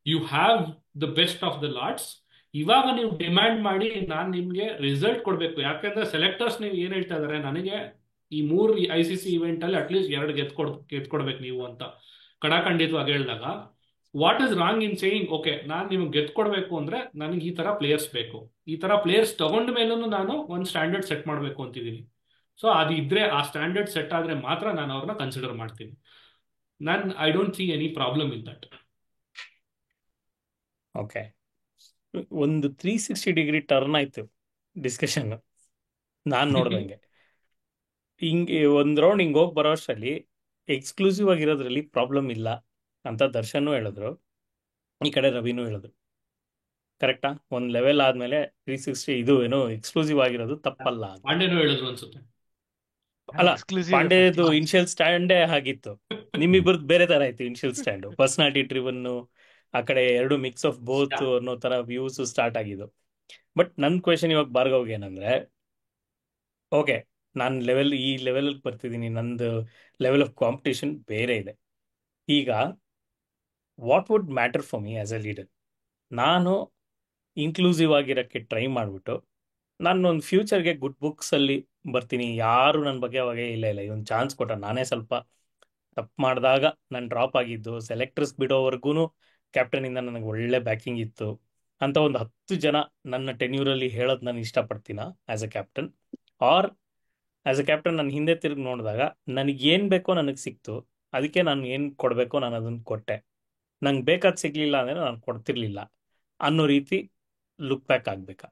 you have the best of the lots. ಇವಾಗ ನೀವು ಡಿಮ್ಯಾಂಡ್ ಮಾಡಿ ನಾನು ನಿಮ್ಗೆ ರಿಸಲ್ಟ್ ಕೊಡ್ಬೇಕು, ಯಾಕಂದ್ರೆ ಸೆಲೆಕ್ಟರ್ಸ್ ನೀವು ಏನ್ ಹೇಳ್ತಾ ಇದಾರೆ, ನನಗೆ ಈ 3 ICC ಇವೆಂಟ್ ಅಲ್ಲಿ ಅಟ್ಲೀಸ್ಟ್ 2 ಗೆದ್ಕೊಡ್ಬೇಕು ನೀವು ಅಂತ ಕಡಾಖಂಡಿತವಾಗಿ ಹೇಳಿದಾಗ, what is wrong in saying okay ನಾನು ನಿಮ್ಗೆ ಗೆದ್ಕೊಡ್ಬೇಕು ಅಂದ್ರೆ ನನಗೆ ಈ ತರ ಪ್ಲೇಯರ್ಸ್ ಬೇಕು, ಈ ತರ ಪ್ಲೇಯರ್ಸ್ ತಗೊಂಡ ಮೇಲೂ ನಾನು ಒಂದು ಸ್ಟ್ಯಾಂಡರ್ಡ್ ಸೆಟ್ ಮಾಡ್ಬೇಕು ಅಂತಿದ್ದೀನಿ. ಸೊ ಅದಿದ್ರೆ ಆ ಸ್ಟ್ಯಾಂಡರ್ಡ್ ಸೆಟ್ ಆದ್ರೆ ಮಾತ್ರ ನಾನು ಅವ್ರನ್ನ ಕನ್ಸಿಡರ್ ಮಾಡ್ತೀನಿ. I don't see any problem in that. Okay, ಒಂದು 360 ಡಿಗ್ರಿ ಟರ್ನ್ ಆಯ್ತು ಡಿಸ್ಕಷನ್. ನಾನು ನೋಡ್ದಂಗೆ ಹಿಂಗೆ ಒಂದ್ ರೌಂಡ್ ಹಿಂಗೆ ಹೋಗಿ ಬರೋ ಅಷ್ಟರಲ್ಲಿ ಎಕ್ಸ್ಕ್ಲೂಸಿವ್ ಆಗಿರೋದ್ರಲ್ಲಿ ಪ್ರಾಬ್ಲಮ್ ಇಲ್ಲ ಅಂತ ದರ್ಶನ್ ಹೇಳಿದ್ರು, ಈ ಕಡೆ ರವಿನೂ ಹೇಳಿದ್ರು. ಕರೆಕ್ಟಾ? ಒಂದ್ ಲೆವೆಲ್ ಆದ್ಮೇಲೆ 360 ಇದು ಏನೋ ಎಕ್ಸ್ಕ್ಲೂಸಿವ್ ಆಗಿರೋದು ತಪ್ಪಲ್ಲ ಅಂತ. ಪಾಂಡೆನೂ ಹೇಳಿದ್ರು ಅನ್ಸುತ್ತೆ. ಅಲ್ಲ, ಎಕ್ಸ್ಕ್ಲೂಸಿವ್ ಪಾಂಡೆದು ಇನಿಷಿಯಲ್ ಸ್ಟ್ಯಾಂಡೇ ಆಗಿತ್ತು, ನಿಮ್ಮಿಬ್ಬರದ್ದು ಬೇರೆ ತರ ಆಯ್ತು ಇನಿಷಿಯಲ್ ಸ್ಟ್ಯಾಂಡ್. ಪರ್ಸನಾಲಿಟಿ ಡ್ರಿವನ್, ಆ ಕಡೆ 2 ಮಿಕ್ಸ್ ಆಫ್ ಬೋತ್ ಅನ್ನೋ ತರ ವ್ಯೂಸ್ ಸ್ಟಾರ್ಟ್ ಆಗಿದ್ದು. ಬಟ್ ನನ್ ಕ್ವೆಶನ್ ಇವಾಗ ಭಾರ್ಗವ್ಗೆ ಏನಂದ್ರೆ, ಓಕೆ ನಾನು ಈ ಲೆವೆಲ್ ಬರ್ತಿದ್ದೀನಿ, ನಂದು ಲೆವೆಲ್ ಆಫ್ ಕಾಂಪಿಟೇಷನ್ ಬೇರೆ ಇದೆ. ಈಗ what would matter for me as A leader? ನಾನು ಇನ್ಕ್ಲೂಸಿವ್ ಆಗಿರೋಕ್ಕೆ ಟ್ರೈ ಮಾಡಿಬಿಟ್ಟು ನಾನು ಒಂದು ಫ್ಯೂಚರ್ಗೆ ಗುಡ್ ಬುಕ್ಸ್ ಅಲ್ಲಿ ಬರ್ತೀನಿ, ಯಾರು ನನ್ನ ಬಗ್ಗೆ ಅವಾಗ ಇಲ್ಲ ಇದೊಂದು ಚಾನ್ಸ್ ಕೊಟ್ಟ, ನಾನೇ ಸ್ವಲ್ಪ ತಪ್ಪು ಮಾಡಿದಾಗ ನಾನು ಡ್ರಾಪ್ ಆಗಿದ್ದು, ಸೆಲೆಕ್ಟರ್ಸ್ ಬಿಡೋವರೆಗೂ ಕ್ಯಾಪ್ಟನ್ ಇಂದ ನನಗೆ ಒಳ್ಳೆ ಬ್ಯಾಕಿಂಗ್ ಇತ್ತು ಅಂತ ಒಂದು 10 ಜನ ನನ್ನ ಟೆನ್ಯೂರಲ್ಲಿ ಹೇಳೋದು ನಾನು ಇಷ್ಟಪಡ್ತೀನ as a captain? Or as a captain ನಾನು ಹಿಂದೆ ತಿರುಗಿ ನೋಡಿದಾಗ ನನಗೆ ಏನು ಬೇಕೋ ನನಗೆ ಸಿಕ್ತು, ಅದಕ್ಕೆ ನಾನು ಏನು ಕೊಡಬೇಕೋ ನಾನು ಅದನ್ನು ಕೊಟ್ಟೆ, ನಂಗೆ ಬೇಕಾದ್ ಸಿಗ್ಲಿಲ್ಲ ಅಂದರೆ ನಾನು ಕೊಡ್ತಿರ್ಲಿಲ್ಲ ಅನ್ನೋ ರೀತಿ ಲುಕ್ ಬ್ಯಾಕ್ ಆಗ್ಬೇಕಾ?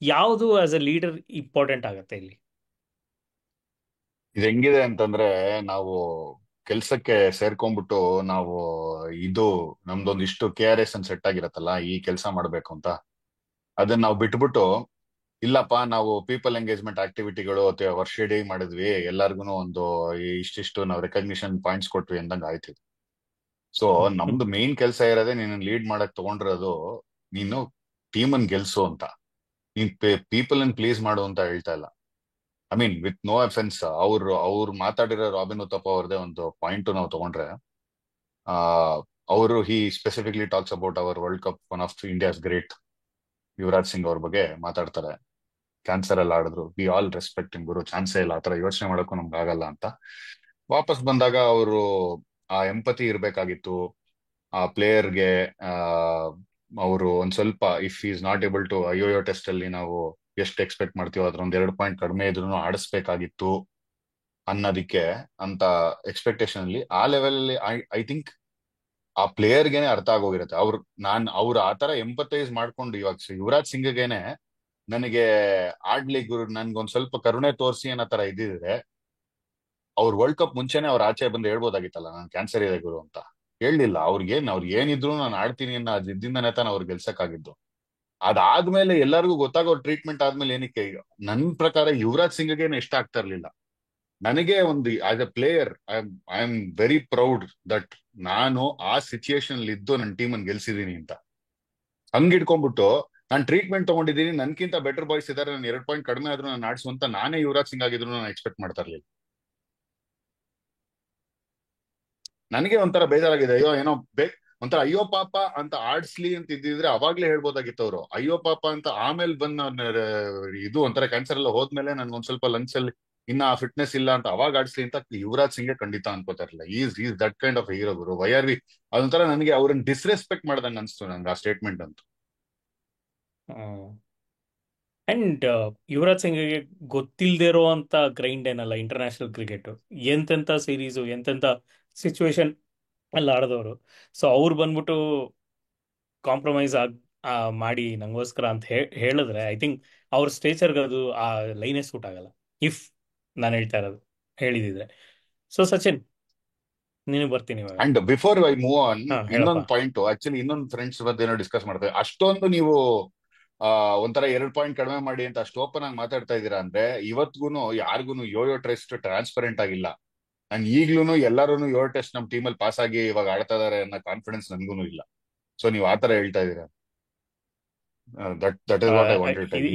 ಯಾವುದು ಆಸ್ ಎ ಲೀಡರ್ ಇಂಪಾರ್ಟೆಂಟ್ ಆಗತ್ತೆ ಇಲ್ಲಿ? ಇದು ಹೆಂಗಿದೆ ಅಂತಂದ್ರೆ, ನಾವು ಕೆಲ್ಸಕ್ಕೆ ಸೇರ್ಕೊಂಡ್ಬಿಟ್ಟು ನಾವು ಇದು ನಮ್ದೊಂದು ಇಷ್ಟು KRS ಅನ್ ಸೆಟ್ ಆಗಿರತ್ತಲ್ಲ, ಈ ಕೆಲಸ ಮಾಡ್ಬೇಕು ಅಂತ, ಅದನ್ನ ನಾವು ಬಿಟ್ಬಿಟ್ಟು ಇಲ್ಲಪ್ಪ ನಾವು ಪೀಪಲ್ ಎಂಗೇಜ್ಮೆಂಟ್ ಆಕ್ಟಿವಿಟಿಗಳು ಅಥವಾ ವರ್ಷ ಇಡೀ ಮಾಡಿದ್ವಿ, ಎಲ್ಲಾರ್ಗು ಒಂದು ಇಷ್ಟಿಷ್ಟು ನಾವು ರೆಕಗ್ನಿಷನ್ ಪಾಯಿಂಟ್ಸ್ ಕೊಟ್ವಿ ಅಂದಂಗ ಆಯ್ತು. ಸೊ ನಮ್ದು ಮೇನ್ ಕೆಲಸ ಇರೋದೇ ನೀನು ಲೀಡ್ ಮಾಡಕ್ ತಗೊಂಡಿರೋದು, ನೀನು ಟೀಮ್ ಅನ್ ಗೆಲ್ಸು ಅಂತ. ನೀನ್ ಪೀಪಲ್ ಅನ್ ಪ್ಲೀಸ್ ಮಾಡು ಅಂತ ಹೇಳ್ತಾ ಇಲ್ಲ. I mean with no offence, ಅವ್ರು ಮಾತಾಡಿರೋ ರಾಬಿನ್ ಉತ್ತಪ್ಪ ಅವ್ರದೇ ಒಂದು ಪಾಯಿಂಟ್ ನಾವು ತಗೊಂಡ್ರೆ, ಅವರು specifically talks about our world cup, one of India's great Yuvraj Singh ಅವ್ರ ಬಗ್ಗೆ ಮಾತಾಡ್ತಾರೆ. ಕ್ಯಾನ್ಸರ್ ಅಲ್ಲಿ ಆಡಿದ್ರು, ವಿ ಆಲ್ ರೆಸ್ಪೆಕ್ಟ್ ಇಮ್ ಗುರು, ಚಾನ್ಸೇ ಇಲ್ಲ, ಆತರ ಯೋಚನೆ ಮಾಡಕ್ಕೂ ನಮ್ಗೆ ಆಗಲ್ಲ ಅಂತ. ವಾಪಸ್ ಬಂದಾಗ ಅವರು ಆ ಎಂಪತಿ ಇರ್ಬೇಕಾಗಿತ್ತು ಆ ಪ್ಲೇಯರ್ಗೆ. ಅವರು ಒಂದ್ ಸ್ವಲ್ಪ if is not able to ಐಒ ಟೆಸ್ಟ್ ಅಲ್ಲಿ ನಾವು ಎಷ್ಟು ಎಕ್ಸ್ಪೆಕ್ಟ್ ಮಾಡ್ತೀವೋ ಅದ್ರ ಒಂದ್ 2 ಪಾಯಿಂಟ್ ಕಡಿಮೆ ಇದ್ರು ಆಡಿಸ್ಬೇಕಾಗಿತ್ತು ಅನ್ನೋದಿಕ್ಕೆ ಅಂತ ಎಕ್ಸ್ಪೆಕ್ಟೇಷನ್ ಅಲ್ಲಿ ಆ ಲೆವೆಲ್ ಅಲ್ಲಿ ಐ ಥಿಂಕ್ ಆ ಪ್ಲೇಯರ್ಗೆನೆ ಅರ್ಥ ಆಗೋಗಿರುತ್ತೆ. ಅವ್ರು ಆತರ ಎಂಪತೈಸ್ ಮಾಡ್ಕೊಂಡು ಇವಾಗ ಯುವರಾಜ್ ಸಿಂಗ್ಗೆನೆ ನನಗೆ ಆಡ್ಲಿ ಗುರು, ನನ್ಗೊಂದ್ ಸ್ವಲ್ಪ ಕರುಣೆ ತೋರಿಸಿ ಅನ್ನೋ ತರ ಇದ್ದಿದ್ರೆ ಅವ್ರು ವರ್ಲ್ಡ್ ಕಪ್ ಮುಂಚೆನೆ ಅವ್ರ ಆಚೆ ಬಂದು ಹೇಳ್ಬೋದಾಗಿತ್ತಲ್ಲ ನನ್ ಕ್ಯಾನ್ಸರ್ ಇದೆ ಗುರು ಅಂತ. ಹೇಳಲಿಲ್ಲ. ಅವ್ರು ಏನಿದ್ರು ನಾನು ಆಡ್ತೀನಿ ಅನ್ನೋ ಅದಿಂದನೇ ತಾನು ಅವ್ರು ಗೆಲ್ಸಕ್ಕಾಗಿದ್ದು. ಅದಾದ್ಮೇಲೆ ಎಲ್ಲರಿಗೂ ಗೊತ್ತಾಗೋ ಟ್ರೀಟ್ಮೆಂಟ್ ಆದ್ಮೇಲೆ ಏನಕ್ಕೆ ನನ್ ಪ್ರಕಾರ ಯುವರಾಜ್ ಸಿಂಗ್ಗೆ ಇಷ್ಟ ಆಗ್ತಾ ಇರ್ಲಿಲ್ಲ. ನನಗೆ ಒಂದು as A player I am very proud that ನಾನು ಆ ಸಿಚುಯೇಷನ್ ಇದ್ದು ನನ್ನ ಟೀಮ್ ಅನ್ನು ಗೆಲ್ಸಿದೀನಿ ಅಂತ. ಹಂಗ್ ಇಟ್ಕೊಂಡ್ಬಿಟ್ಟು ನಾನು ಟ್ರೀಟ್ಮೆಂಟ್ ತಗೊಂಡಿದ್ದೀನಿ, ನನ್ಕಿಂತ ಬೆಟರ್ ಬಾಯ್ಸ್ ಇದಾರೆ, ನಾನು 2 ಪಾಯಿಂಟ್ ಕಡಿಮೆ ಆದ್ರೂ ನಾನು ಆಡ್ಸುವಂತ ನಾನೇ ಯುವರಾಜ್ ಸಿಂಗ್ ಆಗಿದ್ರು ನಾನು ಎಕ್ಸ್ಪೆಕ್ಟ್ ಮಾಡ್ತಾ ಇರ್ಲಿಲ್ಲ. ನನಗೆ ಒಂಥರ ಬೇಜಾರಾಗಿದೆ. ಅಯ್ಯೋ ಏನೋ ಒಂಥರ ಅಯ್ಯೋ ಪಾಪ ಅಂತ ಆಡ್ಸ್ಲಿ ಅಂತ ಇದ್ದಿದ್ರೆ ಅವಾಗ್ಲೇ ಹೇಳ್ಬೋದಾಗಿತ್ತು ಅವರು. ಅಯ್ಯೋ ಪಾಪ ಅಂತ ಆಮೇಲೆ ಬಂದ್ ಇದು ಒಂಥರ ಕ್ಯಾನ್ಸರ್ ಎಲ್ಲ ಹೋದ್ಮೇಲೆ ನನ್ಗೊಂದ್ ಸ್ವಲ್ಪ ಲಂಗ್ಸ್ ಅಲ್ಲಿ ಇನ್ನ ಫಿಟ್ನೆಸ್ ಇಲ್ಲ ಅಂತ ಅವಾಗ ಆಡ್ಸ್ಲಿ ಅಂತ ಯುವರಾಜ್ ಸಿಂಗ್ಗೆ ಖಂಡಿತ ಅನ್ಕೋತಾ ಇರಲಿಲ್ಲ. Is that kind of hero ಗುರು. ವೈ ಆರ್ ವಿ ಅದೊಂಥರ ನನಗೆ ಅವ್ರನ್ನ ಡಿಸ್ರೆಸ್ಪೆಕ್ಟ್ ಮಾಡ್ದಂಗ ಅನ್ಸ್ತು ನನ್ಗೆ ಆ ಸ್ಟೇಟ್ಮೆಂಟ್ ಅಂತೂ. ಅಂಡ್ ಯುವರಾಜ್ ಸಿಂಗ್ಗೆ ಗೊತ್ತಿಲ್ಲದೆ ಇರೋ ಅಂತ ಗ್ರೈಂಡ್ ಏನಲ್ಲ ಇಂಟರ್ನ್ಯಾಷನಲ್ ಕ್ರಿಕೆಟ್. ಎಂತೆಂಥ ಸೀರೀಸು ಎಂತೆಂಥ ಸಿಚುವೇಶನ್ ಅಲ್ಲಿ ಆಡಿದವರು. ಸೊ ಅವ್ರು ಬಂದ್ಬಿಟ್ಟು ಕಾಂಪ್ರಮೈಸ್ ಮಾಡಿ ನಂಗೋಸ್ಕರ ಅಂತ ಹೇಳಿದ್ರೆ ಐ ಥಿಂಕ್ ಅವ್ರ ಸ್ಟೇಚರ್ಗೆ ಅದು ಆ ಲೈನೇ ಸೂಟ್ ಆಗಲ್ಲ, ಇಫ್ ನಾನು ಹೇಳ್ತಾ ಇರೋದು ಹೇಳಿದಿದ್ರೆ. ಸೊ ಸಚಿನ್, ನೀನು ಬರ್ತೀನಿ ಇವಾಗ. And before I move on, ಹೇಳಪ್ಪ. ಇನ್ನೊಂದು ಪಾಯಿಂಟ್ ಆಕ್ಚುಲಿ ಇನ್ನೊಂದು ಫ್ರೆಂಡ್ಸ್ ಬಗ್ಗೆ ಏನೋ ಡಿಸ್ಕಸ್ ಮಾಡ್ತೇವೆ. ಅಷ್ಟೊಂದು ನೀವು ಒಂಥರ 2 ಪಾಯಿಂಟ್ ಕಡಿಮೆ ಮಾಡಿ ಅಂತ ಅಷ್ಟು ಓಪನ್ ಆಗಿ ಮಾತಾಡ್ತಾ ಇದ್ದೀರಾ ಅಂದ್ರೆ, ಇವತ್ಗೂನು ಯಾರಿಗೂ ಯೋಯೋ ಟೆಸ್ಟ್ ಟ್ರಾನ್ಸ್ಪರೆಂಟ್ ಆಗಿಲ್ಲ. ನಾನು ಈಗ್ಲೂ ಎಲ್ಲರೂ ಯೋಯೋ ಟೆಸ್ಟ್ ನಮ್ ಟೀಮಲ್ಲಿ ಪಾಸ್ ಆಗಿ ಇವಾಗ ಆಡ್ತಾ ಇದಾರೆ ಅನ್ನೋ ಕಾನ್ಫಿಡೆನ್ಸ್ ನನ್ಗೂ ಇಲ್ಲ. ಸೊ ನೀವು ಆತರ ಹೇಳ್ತಾ ಇದೀರಾ. That is what I wanted to tell.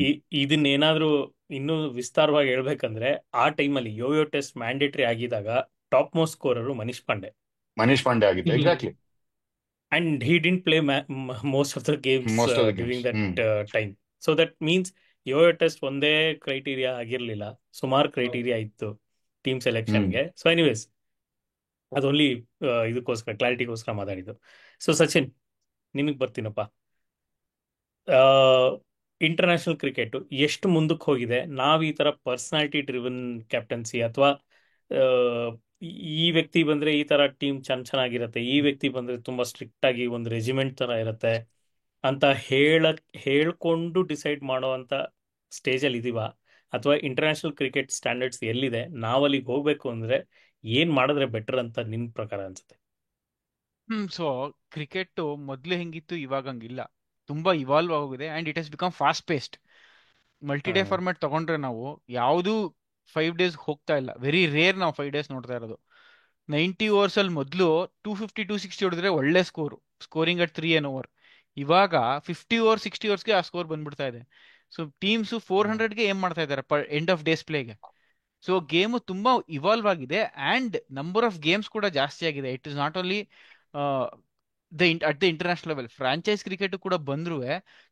ಇದನ್ನೇನಾದ್ರೂ ಇನ್ನೂ ವಿಸ್ತಾರವಾಗಿ ಹೇಳ್ಬೇಕಂದ್ರೆ, ಆ ಟೈಮಲ್ಲಿ ಯೋಯೋ ಟೆಸ್ಟ್ ಮ್ಯಾಂಡೇಟರಿ ಆಗಿದಾಗ top most scorer Manish Pandey ಆಗಿತ್ತು. Exactly. And he didn't play most of the games Most of the during games. that time. So that means Yoyo test ಒಂದೇ criteria ಆಗಿರ್ಲಿಲ್ಲ, ಸುಮಾರು ಕ್ರೈಟೀರಿಯಾ ಇತ್ತು ಟೀಮ್ ಸೆಲೆಕ್ಷನ್ಗೆ. ಸೊ ಎನಿವೇಸ್ ಅದು only ಇದಕ್ಕೋಸ್ಕರ ಕ್ಲಾರಿಟಿಗೋಸ್ಕರ ಮಾತಾಡಿದ್ದು. So Sachin, ನಿನಗೆ ಬರ್ತೀನಪ್ಪ. International cricket ಎಷ್ಟು ಮುಂದಕ್ಕೆ ಹೋಗಿದೆ, ನಾವು ಈ ಥರ ಪರ್ಸನಾಲಿಟಿ ಡ್ರಿವನ್ ಕ್ಯಾಪ್ಟನ್ಸಿ ಅಥವಾ ಈ ವ್ಯಕ್ತಿ ಬಂದರೆ ಈ ಥರ ಟೀಮ್ ಚೆನ್ನಾಗಿರುತ್ತೆ, ಈ ವ್ಯಕ್ತಿ ಬಂದರೆ ತುಂಬ ಸ್ಟ್ರಿಕ್ಟ್ ಆಗಿ ಒಂದು ರೆಜಿಮೆಂಟ್ ಥರ ಇರುತ್ತೆ ಅಂತ ಹೇಳ್ಕೊಂಡು ಡಿಸೈಡ್ ಮಾಡೋವಂಥ ಸ್ಟೇಜಲ್ಲಿ ಇದೀವ? ಅಥವಾ ಇಂಟರ್ನ್ಯಾಷನಲ್ ಕ್ರಿಕೆಟ್ ಸ್ಟ್ಯಾಂಡರ್ಡ್ಸ್ ಎಲ್ಲಿದೆ, ನಾವಲ್ಲಿಗೆ ಹೋಗ್ಬೇಕು ಅಂದರೆ ಏನು ಮಾಡಿದ್ರೆ ಬೆಟರ್ ಅಂತ ನಿನ್ನ ಪ್ರಕಾರ ಅನ್ಸುತ್ತೆ? ಸೊ ಕ್ರಿಕೆಟ್ ಮೊದಲು ಹೆಂಗಿತ್ತು ಇವಾಗ ಹಂಗಿಲ್ಲ, ತುಂಬಾ ಇವಾಲ್ವ್ ಆಗಿದೆ and it has become fast paced. Multi day format ತಗೊಂಡ್ರೆ ನಾವು ಯಾವುದು 5 days ಹೋಗ್ತಾ ಇಲ್ಲ. ವೆರಿ ರೇರ್ ನಾವು 5 days ನೋಡ್ತಾ ಇರೋದು. 90 overs ಅಲ್ಲಿ ಮೊದಲು 250 260 ಹೊಡೆದ್ರೆ ಒಳ್ಳೆ ಸ್ಕೋರಿಂಗ್ ಅಟ್ 3 an over. ಇವಾಗ 50 overs 60 overs ಆ ಸ್ಕೋರ್ ಬಂದ್ಬಿಡ್ತಾ ಇದೆ. ಸೊ ಟೀಮ್ಸ್ 400ಗೆ ಏನ್ ಮಾಡ್ತಾ ಇದ್ದಾರೆ ಪರ್ ಎಂಡ್ ಆಫ್ ಡೇಸ್ ಪ್ಲೇಗೆ. ಸೊ ಗೇಮು ತುಂಬಾ ಇವಾಲ್ವ್ ಆಗಿದೆ ಅಂಡ್ ನಂಬರ್ ಆಫ್ ಗೇಮ್ಸ್ ಕೂಡ ಜಾಸ್ತಿ ಆಗಿದೆ. It is not only at the international level, franchise cricket ಕೂಡ ಬಂದ್ರೂ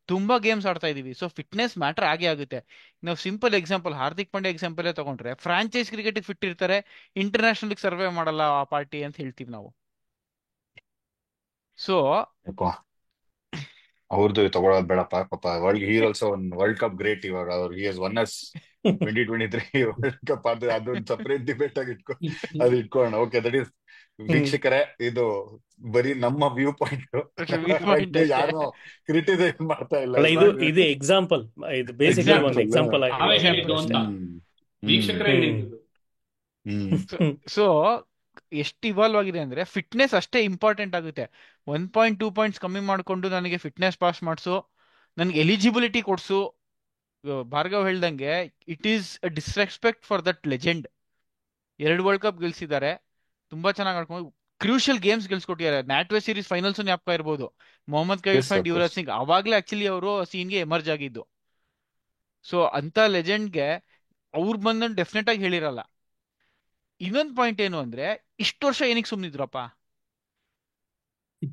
ತುಂಬಾ ಗೇಮ್ಸ್ ಆಡ್ತಾ ಇದೀವಿ. ಸೊ ಫಿಟ್ನೆಸ್ ಮ್ಯಾಟರ್ ಆಗೇ ಆಗುತ್ತೆ. ನಾವು simple example Hardik Pandya example ತಗೊಂಡ್ರೆ, ಫ್ರಾಂಚೈಸ್ ಕ್ರಿಕೆಟ್ ಫಿಟ್ ಇರ್ತಾರೆ, ಇಂಟರ್ನ್ಯಾಷನಲ್ ಸರ್ವೆ ಮಾಡಲ್ಲ ಆ ಪಾರ್ಟಿ ಅಂತ ಹೇಳ್ತೀವಿ ನಾವು. ಸೊ ಅವ್ರದ್ದು ತಗೊಳೋದ್ ಬೇಡಪ್ಪ ಪಾಪ. He also one world cup great. ಇವಾಗ ಅವ್ರು ಹಿ ಹಸ್ ಒನ್ ಅಸ್ 2023 ವರ್ಲ್ಡ್ ಕಪ್. ಅದೊಂದು ಸಪರೇಟ್ ಡಿಬೇಟ್ ಆಗಿ ಅದು ಇಟ್ಕೊಳ್ಳೋಣ. ಓಕೆ, ದಟ್ ಈಸ್ ವೀಕ್ಷಕರೇ, ಇದು ಬರೀ ನಮ್ಮ ವ್ಯೂ ಪಾಯಿಂಟ್. ಪಾಯಿಂಟ್ ಅಷ್ಟೇ. ಯಾರು ಕ್ರಿಟಿಸೈಸ್ ಮಾಡ್ತಾ ಇಲ್ಲ. ಅಲ್ಲ, ಇದು ಎಕ್ಸಾಂಪಲ್. ಇದು ಬೇಸಿಕಲಿ ಒಂದು ಎಕ್ಸಾಂಪಲ್ ಆಗಿ ನಾವೇ ಹೇಳಿದ್ದು ಹೇಳಿದ್ದು ಅಷ್ಟೇ. ಅಂತ ವೀಕ್ಷಕರೇ ಹೇಳಿದ್ದು. ಸೊ ಎಷ್ಟು ಇವಾಲ್ವ್ ಆಗಿದೆ ಅಂದ್ರೆ ಫಿಟ್ನೆಸ್ ಅಷ್ಟೇ ಇಂಪಾರ್ಟೆಂಟ್ ಆಗುತ್ತೆ. 1.2 ಪಾಯಿಂಟ್ಸ್ ಕಮ್ಮಿ ಮಾಡ್ಕೊಂಡು ನನಗೆ ಫಿಟ್ನೆಸ್ ಪಾಸ್ ಮಾಡಿಸು, ನನಗೆ ಎಲಿಜಿಬಿಲಿಟಿ ಕೊಡ್ಸು. ಭಾರ್ಗವ್ ಹೇಳ್ದಂಗೆ it is a disrespect for that legend. 2 world cup ಗೆಲ್ಸಿದ್ದಾರೆ, ತುಂಬಾ ಚೆನ್ನಾಗಿ ಆಡ್ಕೊಂಡು ಕ್ರೂಷಿಯಲ್ ಗೇಮ್ಸ್ ಗೆಲ್ಸ್ಕೊಟ್ಟಿದ್ದಾರೆ. ನ್ಯಾಟ್ವೆ ಸೀರೀಸ್ ಫೈನಲ್ಸ್ ಜ್ಞಾಪಕ ಇರ್ಬೋದು, ಮೊಹಮ್ಮದ್ ಕೈಫ್ ಅಂಡ್ ಯುವರಾಜ್ ಸಿಂಗ್. ಅವಾಗ್ಲೇ ಆಕ್ಚುಲಿ ಅವರು ಸೀನ್ಗೆ ಎಮರ್ಜ್ ಆಗಿದ್ದು. ಸೊ ಅಂತ ಲೆಜೆಂಡ್ಗೆ ಅವ್ರು ಬಂದ್ ಡೆಫಿನೆಟ್ ಆಗಿ ಹೇಳಿರಲ್ಲ. ಇನ್ನೊಂದು ಪಾಯಿಂಟ್ ಏನು ಅಂದ್ರೆ, ಇಷ್ಟು ವರ್ಷ ಏನಕ್ಕೆ ಸುಮ್ನಿದ್ರಪ್ಪ?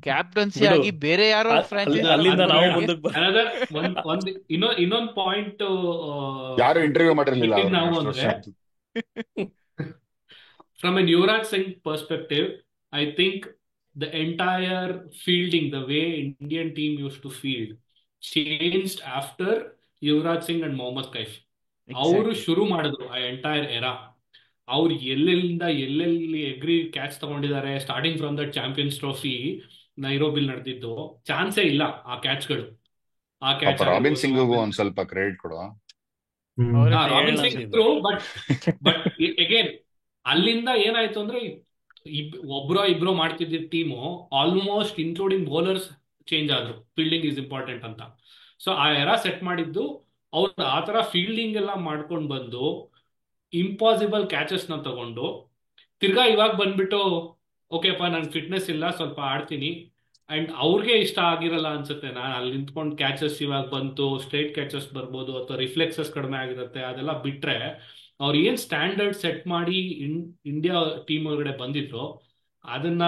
ಕ್ಯಾಪ್ಟನ್ಸಿ ಬಿಡು, ಆಗಿ ಬೇರೆ ಯಾರೋ ಫ್ರಾಂಚೈಸ್ ಅಲ್ಲಿಂದ ನಾವು ಅದು ಮುಂದಕ್ಕೆ Another ಒಂದ್ ಇನ್ನೊಂದ್ ಪಾಯಿಂಟ್ ಯಾರು ಇಂಟರ್ವ್ಯೂ ಮಾಡಿರ್ಲಿಲ್ಲ ಇಟ್ಟಿದ್ ನಾವು ಅವ್ರನ್ನ ಅಷ್ಟು ಅಂದ್ರೆ, ವರ್ಷ. from an Yuvraj Singh perspective, I think the entire fielding, the way Indian team used to field, changed after Yuvraj Singh and Mohammad Kaif. ಅವರು ಶುರು ಮಾಡಿದ್ರು ಆ ಎಂಟೈರ್ ಎರಾ. ಅವ್ರು ಎಲ್ಲೆಲ್ಲಿ ಎಗ್ರಿ ಕ್ಯಾಚ್ ತಗೊಂಡಿದ್ದಾರೆ, starting from that champions trophy ನೈರೋಬಿಲ್ ನಡೆದಿದ್ದು, ಚಾನ್ಸೇ ಇಲ್ಲ ಆ ಕ್ಯಾಚ್ಗಳು. ಆ ಕ್ಯಾಚ್ ರಾಬಿನ್ ಸಿಂಗ್ಗೂ ಒಂದ್ ಸ್ವಲ್ಪ ಕ್ರೆಡಿಟ್ ಕೊಡುವ. ರಾಬಿನ್ ಸಿಂಗ್ ಇದ್ರು, ಬಟ್ ಅಗೇನ್ ಅಲ್ಲಿಂದ ಏನಾಯ್ತು ಅಂದ್ರೆ, ಇಬ್ರೋ ಮಾಡ್ತಿದ್ದ team almost including bowlers change ಆದ್ರು. ಫೀಲ್ಡಿಂಗ್ ಈಸ್ ಇಂಪಾರ್ಟೆಂಟ್ ಅಂತ. ಸೊ ಆ ಎರಾ ಸೆಟ್ ಮಾಡಿದ್ದು ಅವ್ರು. ಆ ತರ ಫೀಲ್ಡಿಂಗ್ ಎಲ್ಲ ಮಾಡ್ಕೊಂಡು ಬಂದು ಇಂಪಾಸಿಬಲ್ ಕ್ಯಾಚಸ್ ನ ತಗೊಂಡು, ತಿರ್ಗಾ ಇವಾಗ ಬಂದ್ಬಿಟ್ಟು ಓಕೆಪ್ಪ ನನ್ ಫಿಟ್ನೆಸ್ ಇಲ್ಲ, ಸ್ವಲ್ಪ ಆಡ್ತೀನಿ. ಅಂಡ್ ಅವ್ರಿಗೆ ಇಷ್ಟ ಆಗಿರಲ್ಲ ಅನ್ಸುತ್ತೆ. ನಾನು ಅಲ್ಲಿ ನಿಂತ್ಕೊಂಡು ಕ್ಯಾಚಸ್ ಇವಾಗ ಬಂತು, ಸ್ಟ್ರೈಟ್ ಕ್ಯಾಚಸ್ ಬರ್ಬೋದು, ಅಥವಾ ರಿಫ್ಲೆಕ್ಸಸ್ ಕಡಿಮೆ ಆಗಿರುತ್ತೆ, ಅದೆಲ್ಲ ಬಿಟ್ರೆ ಅವ್ರು ಏನ್ ಸ್ಟ್ಯಾಂಡರ್ಡ್ ಸೆಟ್ ಮಾಡಿ ಇಂಡಿಯಾ ಟೀಮ್ ಒಳಗಡೆ ಬಂದಿದ್ರು, ಅದನ್ನ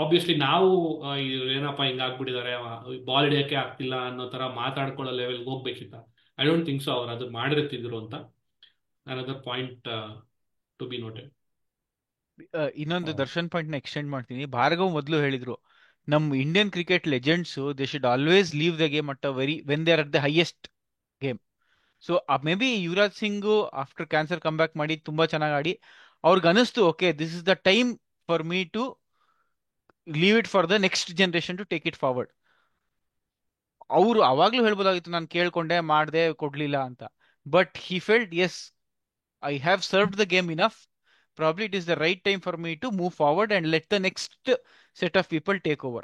ಆಬ್ವಿಯಸ್ಲಿ ನಾವು ಏನಪ್ಪ ಹಿಂಗಾಗ್ಬಿಟ್ಟಿದ್ದಾರೆ, ಬಾಲ್ ಹಿಡಿಯಕ್ಕೆ ಆಗ್ತಿಲ್ಲ ಅನ್ನೋ ತರ ಮಾತಾಡ್ಕೊಳ್ಳೋ ಲೆವೆಲ್ಗೆ ಹೋಗ್ಬೇಕಿತ್ತ. ಐ ಡೋಂಟ್ ಥಿಂಕ್ ಸೊ ಅವ್ರು ಅದು ಮಾಡಿರ್ತಿದ್ರು ಅಂತ. Another point to be noted. ಇನ್ನೊಂದು ದರ್ಶನ್ ಪಾಯಿಂಟ್ ನ ಎಕ್ಸ್ಟೆಂಡ್ ಮಾಡ್ತೀನಿ. ಭಾರ್ಗವ್ ಮೊದಲು ಹೇಳಿದ್ರು, ನಮ್ Indian cricket legends they should always leave the game at a when they are at the highest game. So maybe Yuvraj Singh after cancer come back ಮಾಡಿ ತುಂಬಾ ಚೆನ್ನಾಗಿ ಆಡಿ ಅವ್ರಿಗೆ ಅನಿಸ್ತು, okay this is the time for me to leave it for the next generation to take it forward. ಅವರು ಅವಾಗ್ಲೂ ಹೇಳ್ಬೋದಾಗಿತ್ತು, ನಾನು ಕೇಳ್ಕೊಂಡೆ ಮಾಡ್ದೆ ಕೊಡ್ಲಿಲ್ಲ ಅಂತ. But he felt, as I have served the game enough, probably it is the right time for me to move forward and let the next set of people take over.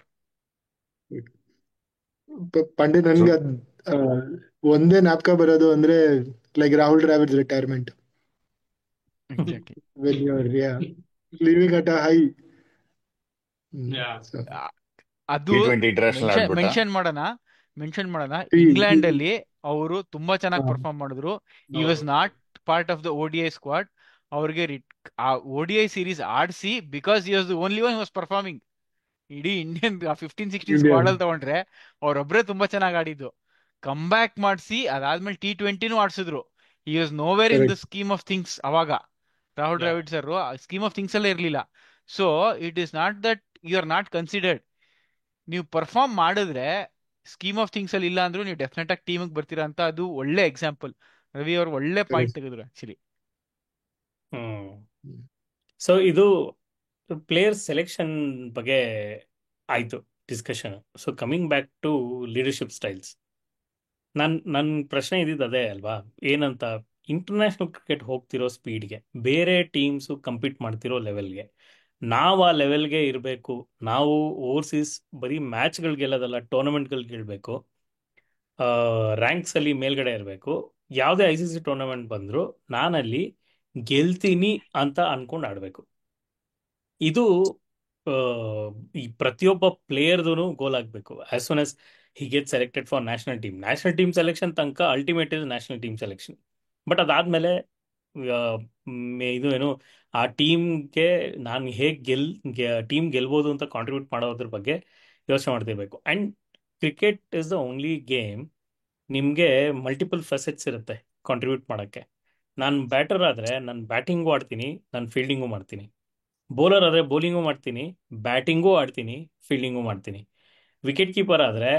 Pandey, ನನ್ಗೆ ಒಂದೇ ಜ್ಞಾಪಕ ಬರೋದು ಅಂದ್ರೆ like Rahul Dravid retirement. Exactly. when you're leaving at a high. So, ಅದು T20 international ಆಡ್ಬಿಟ್ಟ. Mention ಮಾಡೋಣ. England ಅಲ್ಲಿ ಅವರು ತುಂಬಾ ಚೆನ್ನಾಗಿ ಪರ್ಫಾರ್ಮ್ ಮಾಡಿದ್ರು. ಈ was not part of the ODI squad. ಅವ್ರಿಗೆ ಆ ODI ಸೀರೀಸ್ ಆಡಿಸಿ, because he was the only one was performing. ಇಡೀ ಇಂಡಿಯನ್ 15-16 ಸ್ಕ್ವಾಡ್ ಅಲ್ಲಿ ತಗೊಂಡ್ರೆ ಅವ್ರೊಬ್ರೆ ತುಂಬಾ ಚೆನ್ನಾಗಿ ಆಡಿದ್ದು. ಕಮ್ ಬ್ಯಾಕ್ ಮಾಡಿಸಿ ಅದಾದ್ಮೇಲೆ T20 ಆಡ್ಸಿದ್ರು. He was nowhere in the scheme of things. ಅವಾಗ Rahul Dravid sir scheme of things ಅಲ್ಲೇ ಇರ್ಲಿಲ್ಲ. So it is not that you are not considered. ನೀವು ಪರ್ಫಾರ್ಮ್ ಮಾಡಿದ್ರೆ ಸ್ಕೀಮ್ ಆಫ್ ಥಿಂಗ್ಸ್ ಅಲ್ಲಿ ಇಲ್ಲ ಅಂದ್ರೂ ನೀವು ಡೆಫಿನೆಟ್ ಆಗಿ ಟೀಮಿಗೆ ಬರ್ತೀರಾ ಅಂತ ಅದು ಒಳ್ಳೆ ಎಕ್ಸಾಂಪಲ್. ರವಿ ಅವ್ರು ಒಳ್ಳೆ ಪಾಯಿಂಟ್ ತೆಗೆದ್ರು ಆಕ್ಚುಲಿ. ಸೊ ಇದು ಪ್ಲೇಯರ್ ಸೆಲೆಕ್ಷನ್ ಬಗ್ಗೆ ಆಯ್ತು discussion. So coming back to leadership styles, ನನ್ನ ಪ್ರಶ್ನೆ ಇದ್ದಿದ್ದು ಅದೇ ಅಲ್ವಾ, ಏನಂತ ಇಂಟರ್ನ್ಯಾಷನಲ್ ಕ್ರಿಕೆಟ್ ಹೋಗ್ತಿರೋ ಸ್ಪೀಡ್ಗೆ, ಬೇರೆ ಟೀಮ್ಸು ಕಂಪೀಟ್ ಮಾಡ್ತಿರೋ ಲೆವೆಲ್ಗೆ, ನಾವು ಆ ಲೆವೆಲ್ಗೆ ಇರಬೇಕು. ನಾವು ಓವರ್ಸೀಸ್ ಬರೀ ಮ್ಯಾಚ್ಗಳು ಗೆಲ್ಲೋದಲ್ಲ, ಟೂರ್ನಮೆಂಟ್ಗಳು ಗೆಲ್ಲಬೇಕು, ರ್ಯಾಂಕ್ಸಲ್ಲಿ ಮೇಲ್ಗಡೆ ಇರಬೇಕು. ಯಾವುದೇ ICC ಟೂರ್ನಮೆಂಟ್ ಬಂದರೂ ನಾನಲ್ಲಿ ಗೆಲ್ತೀನಿ ಅಂತ ಅನ್ಕೊಂಡು ಆಡಬೇಕು. ಇದು ಈ ಪ್ರತಿಯೊಬ್ಬ ಪ್ಲೇಯರ್ದು ಗೋಲ್ ಆಗಬೇಕು. As soon as he get selected for national team. National team selection ತನಕ ultimate is national team selection. But ಅದಾದಮೇಲೆ ಇದು ಏನು, ಆ ಟೀಮ್ಗೆ ನಾನು ಹೇಗೆ ಟೀಮ್ ಗೆಲ್ಬೋದು ಅಂತ ಕಾಂಟ್ರಿಬ್ಯೂಟ್ ಮಾಡೋದ್ರ ಬಗ್ಗೆ ಯೋಚನೆ ಮಾಡ್ತಿರ್ಬೇಕು. And cricket is the only game ನಿಮಗೆ ಮಲ್ಟಿಪಲ್ ಫೆಸೆಟ್ಸ್ ಇರುತ್ತೆ ಕಾಂಟ್ರಿಬ್ಯೂಟ್ ಮಾಡೋಕ್ಕೆ. ನಾನು ಬ್ಯಾಟರ್ ಆದರೆ ನಾನು ಬ್ಯಾಟಿಂಗು ಆಡ್ತೀನಿ, ನಾನು ಫೀಲ್ಡಿಂಗು ಮಾಡ್ತೀನಿ. ಬೌಲರ್ ಆದರೆ ಬೌಲಿಂಗು ಮಾಡ್ತೀನಿ, ಬ್ಯಾಟಿಂಗೂ ಆಡ್ತೀನಿ, ಫೀಲ್ಡಿಂಗು ಮಾಡ್ತೀನಿ. ವಿಕೆಟ್ ಕೀಪರ್ ಆದರೆ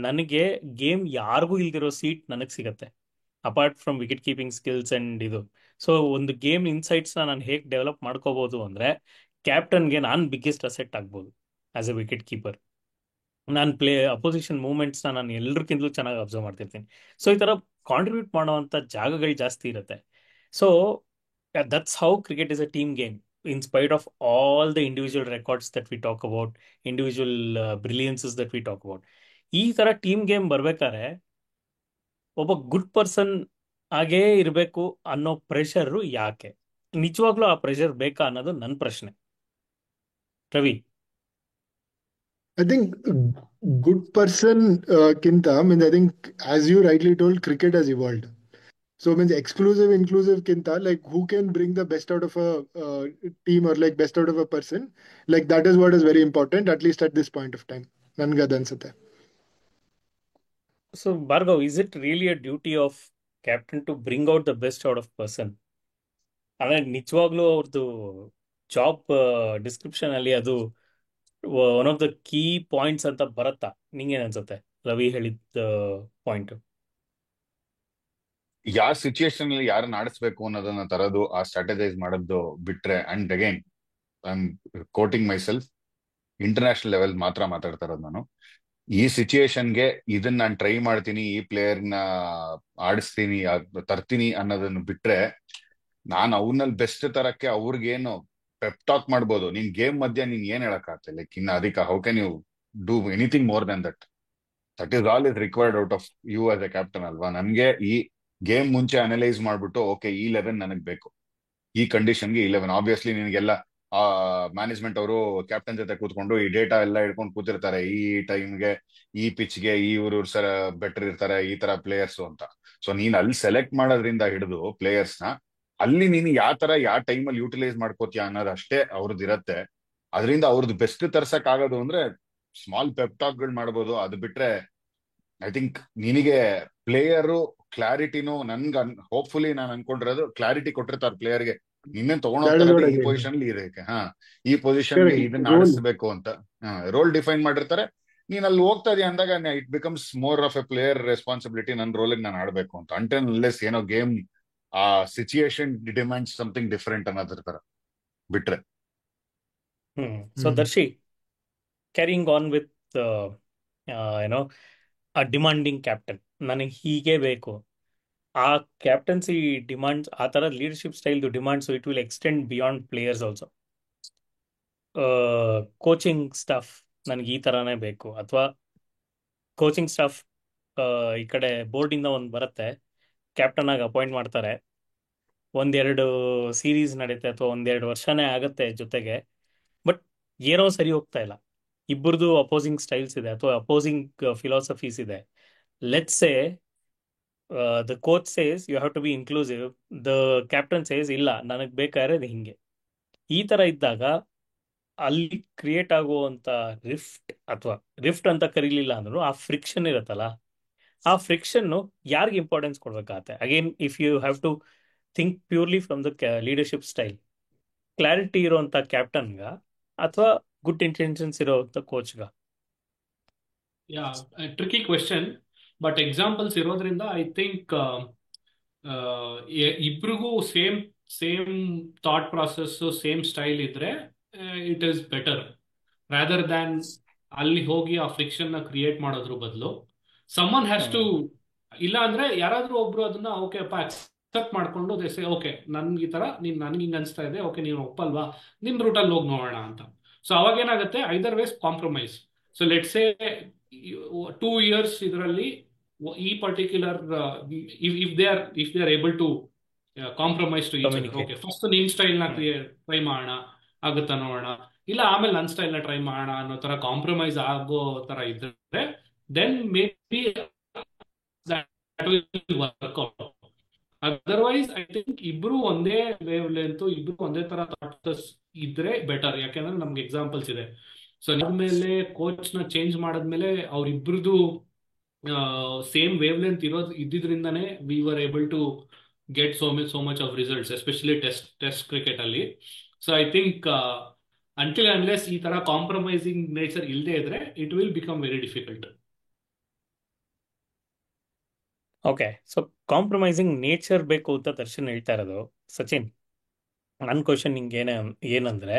ನನಗೆ ಗೇಮ್ ಯಾರಿಗೂ ಇಲ್ದಿರೋ ಸೀಟ್ ನನಗೆ ಸಿಗತ್ತೆ, apart from wicket keeping skills and ಇದು. ಸೊ ಒಂದು ಗೇಮ್ ಇನ್ಸೈಟ್ಸ್ನ ನಾನು ಹೇಗೆ ಡೆವಲಪ್ ಮಾಡ್ಕೋಬಹುದು ಅಂದರೆ, ಕ್ಯಾಪ್ಟನ್ಗೆ ನಾನು ಬಿಗ್ಗೆಸ್ಟ್ ಅಸೆಟ್ ಆಗ್ಬೋದು ಆಸ್ ಎ ವಿಕೆಟ್ ಕೀಪರ್. ನಾನು ಅಪೋಸಿಷನ್ ಮೂವ್ಮೆಂಟ್ಸ್ನ ನಾನು ಎಲ್ಲರಿಗಿಂತಲೂ ಚೆನ್ನಾಗಿ ಅಬ್ಸರ್ವ್ ಮಾಡ್ತಿರ್ತೀನಿ. ಸೊ ಈ ಥರ ಕಾಂಟ್ರಿಬ್ಯೂಟ್ ಮಾಡೋವಂಥ ಜಾಗಗಳು ಜಾಸ್ತಿ ಇರುತ್ತೆ. So that's how cricket is a team game, in spite of all the individual records that we talk about, individual brilliances that we talk about. ಈ ಥರ ಟೀಮ್ ಗೇಮ್ ಬರ್ಬೇಕಾದ್ರೆ ಒಬ್ಬ ಗುಡ್ ಪರ್ಸನ್ ಆಗೇ ಇರಬೇಕು ಅನ್ನೋ ಪ್ರೆಷರು ಯಾಕೆ? ನಿಜವಾಗ್ಲೂ ಆ ಪ್ರೆಷರ್ ಬೇಕಾ ಅನ್ನೋದು ನನ್ನ ಪ್ರಶ್ನೆ. Ravi. I think good person kinta means I think as you rightly told, cricket has evolved. So means exclusive, inclusive kinta like who can bring the best out of a team or like best out of a person, like that is what is very important at least at this point of time. Nanga ಅದ್ ಅನ್ಸುತ್ತೆ. So Bhargav, is it really a duty of captain to bring out the best out of person? ಅಂದ್ರೆ ನಿಜವಾಗ್ಲೂ ಅವ್ರದ್ದು job description ಅಲ್ಲಿ ಅದು one of the key points ಅಂತ ಬರತ್ತಾ? ನಿಂಗೇನ್ ಅನ್ಸುತ್ತೆ ರವಿ ಹೇಳಿದ ಪಾಯಿಂಟ್? ಯಾವ ಸಿಚುಯೇಷನ್ ಅಲ್ಲಿ ಯಾರನ್ನ ಆಡಿಸ್ಬೇಕು ಅನ್ನೋದನ್ನ ತರೋದು, ಆ ಸ್ಟ್ರಾಟಜೈಸ್ ಮಾಡೋದು ಬಿಟ್ರೆ, and again I am quoting myself, international level ಮಾತ್ರ ಮಾತಾಡ್ತಾ ಇರೋದು ನಾನು. ಈ ಸಿಚುಯೇಷನ್ಗೆ ಇದನ್ನ ನಾನು ಟ್ರೈ ಮಾಡ್ತೀನಿ, ಈ ಪ್ಲೇಯರ್ನ ಆಡಿಸ್ತೀನಿ, ತರ್ತೀನಿ ಅನ್ನೋದನ್ನ ಬಿಟ್ರೆ, ನಾನು ಅವ್ನಲ್ಲಿ ಬೆಸ್ಟ್ ತರಕ್ಕೆ ಅವ್ರಿಗೇನು ಪೆಪ್ಟಾಕ್ ಮಾಡ್ಬೋದು. ನಿನ್ ಗೇಮ್ ಮಧ್ಯ ನೀನ್ ಏನ್ ಹೇಳಕ್ಕಾಗತ್ತೆ? ಲೈಕ್ ಇನ್ನ ಅದಕ್ಕೆ how can you do anything more than that? That is all is required out of you as a captain ಅಲ್ವಾ? ನನ್ಗೆ ಈ ಗೇಮ್ ಮುಂಚೆ ಅನಲೈಸ್ ಮಾಡ್ಬಿಟ್ಟು, ಓಕೆ ಈ 11 ನನಗ್ ಬೇಕು, ಈ ಕಂಡೀಷನ್ಗೆ 11. ಆಬ್ವಿಯಸ್ಲಿ ನಿನಗೆಲ್ಲ ಮ್ಯಾನೇಜ್ಮೆಂಟ್ ಅವರು ಕ್ಯಾಪ್ಟನ್ ಜೊತೆ ಕೂತ್ಕೊಂಡು ಈ ಡೇಟಾ ಎಲ್ಲ ಹಿಡ್ಕೊಂಡು ಕೂತಿರ್ತಾರೆ, ಈ ಟೈಮ್ಗೆ ಈ ಪಿಚ್ಗೆ ಇವರು ಸರ ಬೆಟರ್ ಇರ್ತಾರೆ, ಈ ತರ ಪ್ಲೇಯರ್ಸ್ ಅಂತ. ಸೊ ನೀನ್ ಅಲ್ಲಿ ಸೆಲೆಕ್ಟ್ ಮಾಡೋದ್ರಿಂದ ಹಿಡಿದು ಪ್ಲೇಯರ್ಸ್ ನ ಅಲ್ಲಿ ನೀನು ಯಾವ ತರ ಯಾವ ಟೈಮಲ್ಲಿ ಯೂಟಿಲೈಸ್ ಮಾಡ್ಕೋತೀಯ ಅನ್ನೋದು ಅಷ್ಟೇ ಅವ್ರದ್ದು ಇರತ್ತೆ. ಅದರಿಂದ ಅವ್ರದ್ದು ಬೆಸ್ಟ್ ತರ್ಸಕ್ ಆಗೋದು ಅಂದ್ರೆ ಸ್ಮಾಲ್ ಪೆಪ್ಟಾಕ್ ಗಳು ಮಾಡ್ಬೋದು. ಅದು ಬಿಟ್ರೆ ಐ ಥಿಂಕ್ ನಿನಗೆ ಪ್ಲೇಯರು ಕ್ಲಾರಿಟಿನೂ ನನ್ಗೆ ಹೋಪ್ಫುಲಿ ನಾನು ಅನ್ಕೊಂಡಿರೋದು ಕ್ಲಾರಿಟಿ ಕೊಟ್ಟಿರ್ತಾರೆ ಪ್ಲೇಯರ್ಗೆ, ನಿನ್ನೆ ತಗೊಂಡ್ That is ಹೋಗ್ತಾರೆ what I ಈ agree. ಪೊಸಿಷನ್ ಇದಕ್ಕೆ, ಈ ಪೊಸಿಷನ್ಗೆ Correct. ಇದನ್ನ Role. ಆಡಿಸ್ಬೇಕು ಅಂತ ರೋಲ್ ಡಿಫೈನ್ ಮಾಡಿರ್ತಾರೆ. ನೀನ್ ಅಲ್ಲಿ ಹೋಗ್ತಾ ಇದೀಯ ಅಂದಾಗ it becomes more of A player responsibility, ನನ್ನ ರೋಲ್ ನಾನು ಆಡ್ಬೇಕು ಅಂತ. ಅಂಟೆನ್ ಅನ್ಲೆಸ್ ಏನೋ ಗೇಮ್ ಆ ಸಿಚುಯೇಷನ್ ಡಿಮ್ಯಾಂಡ್ಸ್ ಸಮಥಿಂಗ್ ಡಿಫರೆಂಟ್ ಅನ್ನೋದ್ರ ತರ ಬಿಟ್ರೆ. ಸೊ ದರ್ಶಿ, ಕ್ಯಾರಿಂಗ್ ಆನ್ ವಿತ್ ಏನೋ ಆ ಡಿಮಾಂಡಿಂಗ್ ಕ್ಯಾಪ್ಟನ್, ನನಗೆ ಹೀಗೆ ಬೇಕು, ಆ ಕ್ಯಾಪ್ಟನ್ಸಿ ಡಿಮಾಂಡ್ಸ್, ಆ ಥರ ಲೀಡರ್ಶಿಪ್ ಸ್ಟೈಲ್ದು demands it will extend beyond players also. Coaching staff ನನಗೆ ಈ ಥರನೇ ಬೇಕು, ಅಥವಾ ಕೋಚಿಂಗ್ ಸ್ಟಾಫ್ ಈ ಕಡೆ ಬೋರ್ಡಿಂದ ಒಂದು ಬರುತ್ತೆ, ಕ್ಯಾಪ್ಟನ್ ಆಗಿ ಅಪಾಯಿಂಟ್ ಮಾಡ್ತಾರೆ, ಒಂದೆರಡು ಸೀರೀಸ್ ನಡೆಯುತ್ತೆ ಅಥವಾ ಒಂದೆರಡು ವರ್ಷನೇ ಆಗುತ್ತೆ ಜೊತೆಗೆ, ಬಟ್ ಏನೋ ಸರಿ ಹೋಗ್ತಾ ಇಲ್ಲ. ಇಬ್ಬರದು ಅಪೋಸಿಂಗ್ ಸ್ಟೈಲ್ಸ್ ಇದೆ ಅಥವಾ ಅಪೋಸಿಂಗ್ ಫಿಲಾಸಫೀಸ್ ಇದೆ. Let's say the coach says you have to be inclusive, the captain says ಇಲ್ಲ ನನಗೆ ಬೇಕಾದ್ರೆ ಹಿಂಗೆ. ಈ ಥರ ಇದ್ದಾಗ ಅಲ್ಲಿ ಕ್ರಿಯೇಟ್ ಆಗುವಂಥ ರಿಫ್ಟ್, ಅಥವಾ ರಿಫ್ಟ್ ಅಂತ ಕರೀಲಿಲ್ಲ ಅಂದ್ರೂ ಆ ಫ್ರಿಕ್ಷನ್ ಇರುತ್ತಲ್ಲ, ಆ ಫ್ರಿಕ್ಷನ್ನು ಯಾರಿಗೆ ಇಂಪಾರ್ಟೆನ್ಸ್ ಕೊಡ್ಬೇಕಾಗತ್ತೆ? Again if you have to think purely from the leadership style, clarity ಇರುವಂಥ ಕ್ಯಾಪ್ಟನ್ಗ ಅಥವಾ ಗುಡ್ ಇಂಟೆನ್ಷನ್ಸ್ ಇರೋವಂಥ ಕೋಚ್ಗ? Yeah, tricky question. But examples ಇರೋದ್ರಿಂದ ಐ ಥಿಂಕ್ ಇಬ್ರಿಗೂ same same thought process, same style ಇದ್ರೆ it is better, rather than ಅಲ್ಲಿ ಹೋಗಿ ಆ ಫ್ರಿಕ್ಷನ್ ನ ಕ್ರಿಯೇಟ್ ಮಾಡೋದ್ರ ಬದಲು ಸಮ್ಮನ್ ಹ್ಯಾಸ್ ಟು. ಇಲ್ಲ ಅಂದ್ರೆ ಯಾರಾದ್ರೂ ಒಬ್ರು ಅದನ್ನ ಓಕೆ ಅಪ್ಪ ಅಕ್ಸೆಪ್ಟ್ ಮಾಡ್ಕೊಂಡು ದೇಸೆ ಓಕೆ ನನ್ಗೆ ಈ ತರ ನೀನ್ ನನ್ಗೆ ಹಿಂಗ್ ಅನ್ಸ್ತಾ ಇದೆ, ಓಕೆ ನೀನು ಒಪ್ಪಲ್ವಾ, ನಿನ್ ರೂಟಲ್ಲಿ ಹೋಗಿ ನೋಡೋಣ ಅಂತ. ಸೊ ಅವಾಗ ಏನಾಗುತ್ತೆ, either ways compromise. So let's say 2 years ಇದರಲ್ಲಿ ಈ particular if they are able to compromise to each other, Communicate. Okay first ನಿನ್ ಸ್ಟೈಲ್ ನ ಟ್ರೈ ಮಾಡೋಣ, ಆಗುತ್ತಾ ನೋಡೋಣ, ಇಲ್ಲ ಆಮೇಲೆ ನನ್ನ ಸ್ಟೈಲ್ ನ ಟ್ರೈ ಮಾಡೋಣ ಅನ್ನೋ ತರ ಕಾಂಪ್ರಮೈಸ್ ಆಗೋ ತರ ಇದ್ರೆ then maybe that will work out. Otherwise I think ಇಬ್ರು ಒಂದೇ ವೇವ್ ಲೆಂತ್, ಇಬ್ರು ಒಂದೇ ತರ ಥಾಟ್ಸ್ ಇದ್ರೆ ಬೆಟರ್. ಯಾಕೆಂದ್ರೆ ನಮ್ಗೆ ಎಕ್ಸಾಂಪಲ್ಸ್ ಇದೆ. ಸೊ ಆದ್ಮೇಲೆ ಕೋಚ್ ನ ಚೇಂಜ್ ಮಾಡಾದ್ಮೇಲೆ ಅವ್ರಿಬ್ರದ್ದು ಸೇಮ್ ವೇವ್ ಲೆಂತ್ ಇದ್ದಿದ್ರಿಂದಾನೇ we were able to get so much of results, especially test cricket ಅಲ್ಲಿ. So I think until unless ಈ ತರ ಕಾಂಪ್ರಮೈಸಿಂಗ್ ನೇಚರ್ ಇಲ್ಲದೆ ಇದ್ರೆ it will become very difficult. Okay, so compromising nature ಬೇಕು ಅಂತ ದರ್ಶನ್ ಹೇಳ್ತಾ ಇರೋದು. ಸಚಿನ್, ನನ್ನ ಕ್ವಶನ್ ನಿಂಗೆ ಏನಂದ್ರೆ,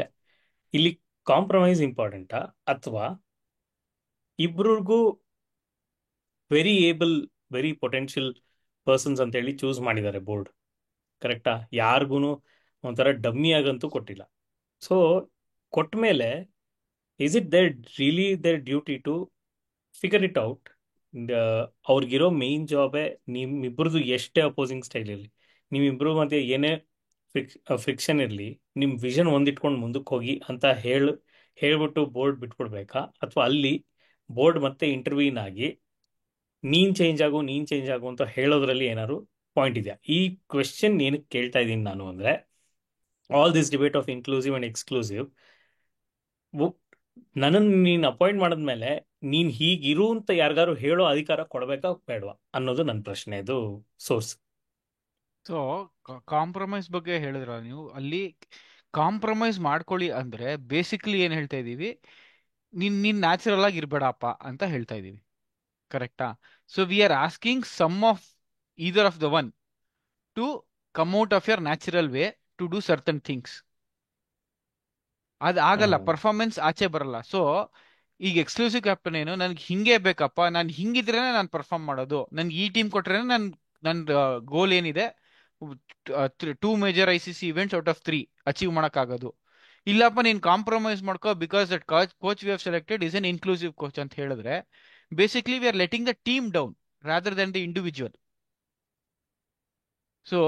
ಇಲ್ಲಿ ಕಾಂಪ್ರಮೈಸ್ ಇಂಪಾರ್ಟೆಂಟಾ ಅಥವಾ ಇಬ್ರಿಗೂ very Abel, very potential persons ಅಂತ ಹೇಳಿ ಚೂಸ್ ಮಾಡಿದ್ದಾರೆ ಬೋರ್ಡ್, ಕರೆಕ್ಟಾ? ಯಾರಿಗೂ ಒಂಥರ ಡಮ್ಮಿ ಆಗಂತೂ ಕೊಟ್ಟಿಲ್ಲ. ಸೊ ಕೊಟ್ಟ ಮೇಲೆ is it their really their duty to figure it out? ಅವ್ರಿಗಿರೋ ಮೇನ್ ಜಾಬೇ ನಿಮ್ಮಿಬ್ರದ್ದು ಎಷ್ಟೇ ಅಪೋಸಿಂಗ್ ಸ್ಟೈಲ್ ಇರಲಿ, ನಿಮ್ಮಿಬ್ರು ಮಧ್ಯೆ ಏನೇ ಫ್ರಿಕ್ಷನ್ ಇರಲಿ, ನಿಮ್ಮ ವಿಷನ್ ಒಂದಿಟ್ಕೊಂಡು ಮುಂದಕ್ಕೆ ಹೋಗಿ ಅಂತ ಹೇಳ್ಬಿಟ್ಟು ಬೋರ್ಡ್ ಬಿಟ್ಬಿಡ್ಬೇಕಾ? ಅಥವಾ ಅಲ್ಲಿ ಬೋರ್ಡ್ ಮತ್ತೆ ಇಂಟರ್ವ್ಯೂನ್ ಆಗಿ ನೀನ್ ಚೇಂಜ್ ಆಗು ಅಂತ ಹೇಳೋದ್ರಲ್ಲಿ ಏನಾದ್ರು ಪಾಯಿಂಟ್ ಇದೆಯಾ? ಈ ಕ್ವೆಶ್ಚನ್ ಏನಕ್ಕೆ ಕೇಳ್ತಾ ಇದ್ದೀನಿ ನಾನು ಅಂದ್ರೆ, all this debate of inclusive and exclusive, ನನ್ನನ್ನು ನೀನು ಅಪಾಯಿಂಟ್ ಮಾಡಿದ್ಮೇಲೆ ನೀನ್ ಹೀಗಿರು ಅಂತ ಯಾರಿಗಾರು ಹೇಳೋ ಅಧಿಕಾರ ಕೊಡ್ಬೇಕಾ ಬೇಡವಾ ಅನ್ನೋದು ನನ್ನ ಪ್ರಶ್ನೆ. ಇದು ಸೋರ್ಸ್. ಸೊ ಕಾಂಪ್ರಮೈಸ್ ಬಗ್ಗೆ ಹೇಳಿದ್ರ ನೀವು, ಅಲ್ಲಿ ಕಾಂಪ್ರಮೈಸ್ ಮಾಡ್ಕೊಳ್ಳಿ ಅಂದ್ರೆ ಬೇಸಿಕಲಿ ಏನ್ ಹೇಳ್ತಾ ಇದೀವಿ, ನೀನ್ ನ್ಯಾಚುರಲ್ ಆಗಿ ಇರ್ಬೇಡಪ್ಪ ಅಂತ ಹೇಳ್ತಾ ಇದೀವಿ, ಕರೆಕ್ಟಾ? So we are asking some of either of the one to come out of your natural way to do certain things. ಅದು ಆಗಲ್ಲ, ಪರ್ಫಾರ್ಮೆನ್ಸ್ ಆಚೆ ಬರಲ್ಲ. ಸೊ ಈಗ ಎಕ್ಸ್ಕ್ಲೂಸಿವ್ ಕ್ಯಾಪ್ಟನ್ ಏನು, ನನ್ಗೆ ಹಿಂಗೆ ಬೇಕಪ್ಪ, ನಾನು ಹಿಂಗಿದ್ರೇನೆ ನಾನು ಪರ್ಫಾರ್ಮ್ ಮಾಡೋದು, ನನ್ಗೆ ಈ ಟೀಮ್ ಕೊಟ್ರೇನೆ ನನ್ನ ಗೋಲ್ ಏನಿದೆ 2 major ICC events out of 3 achieve ಮಾಡೋಕ್ಕಾಗೋದು. ಇಲ್ಲಪ್ಪ ನೀನ್ ಕಾಂಪ್ರಮೈಸ್ ಮಾಡ್ಕೋ because that coach we have selected is an inclusive coach ಅಂತ ಹೇಳಿದ್ರೆ basically we are letting the team down rather than the individual. So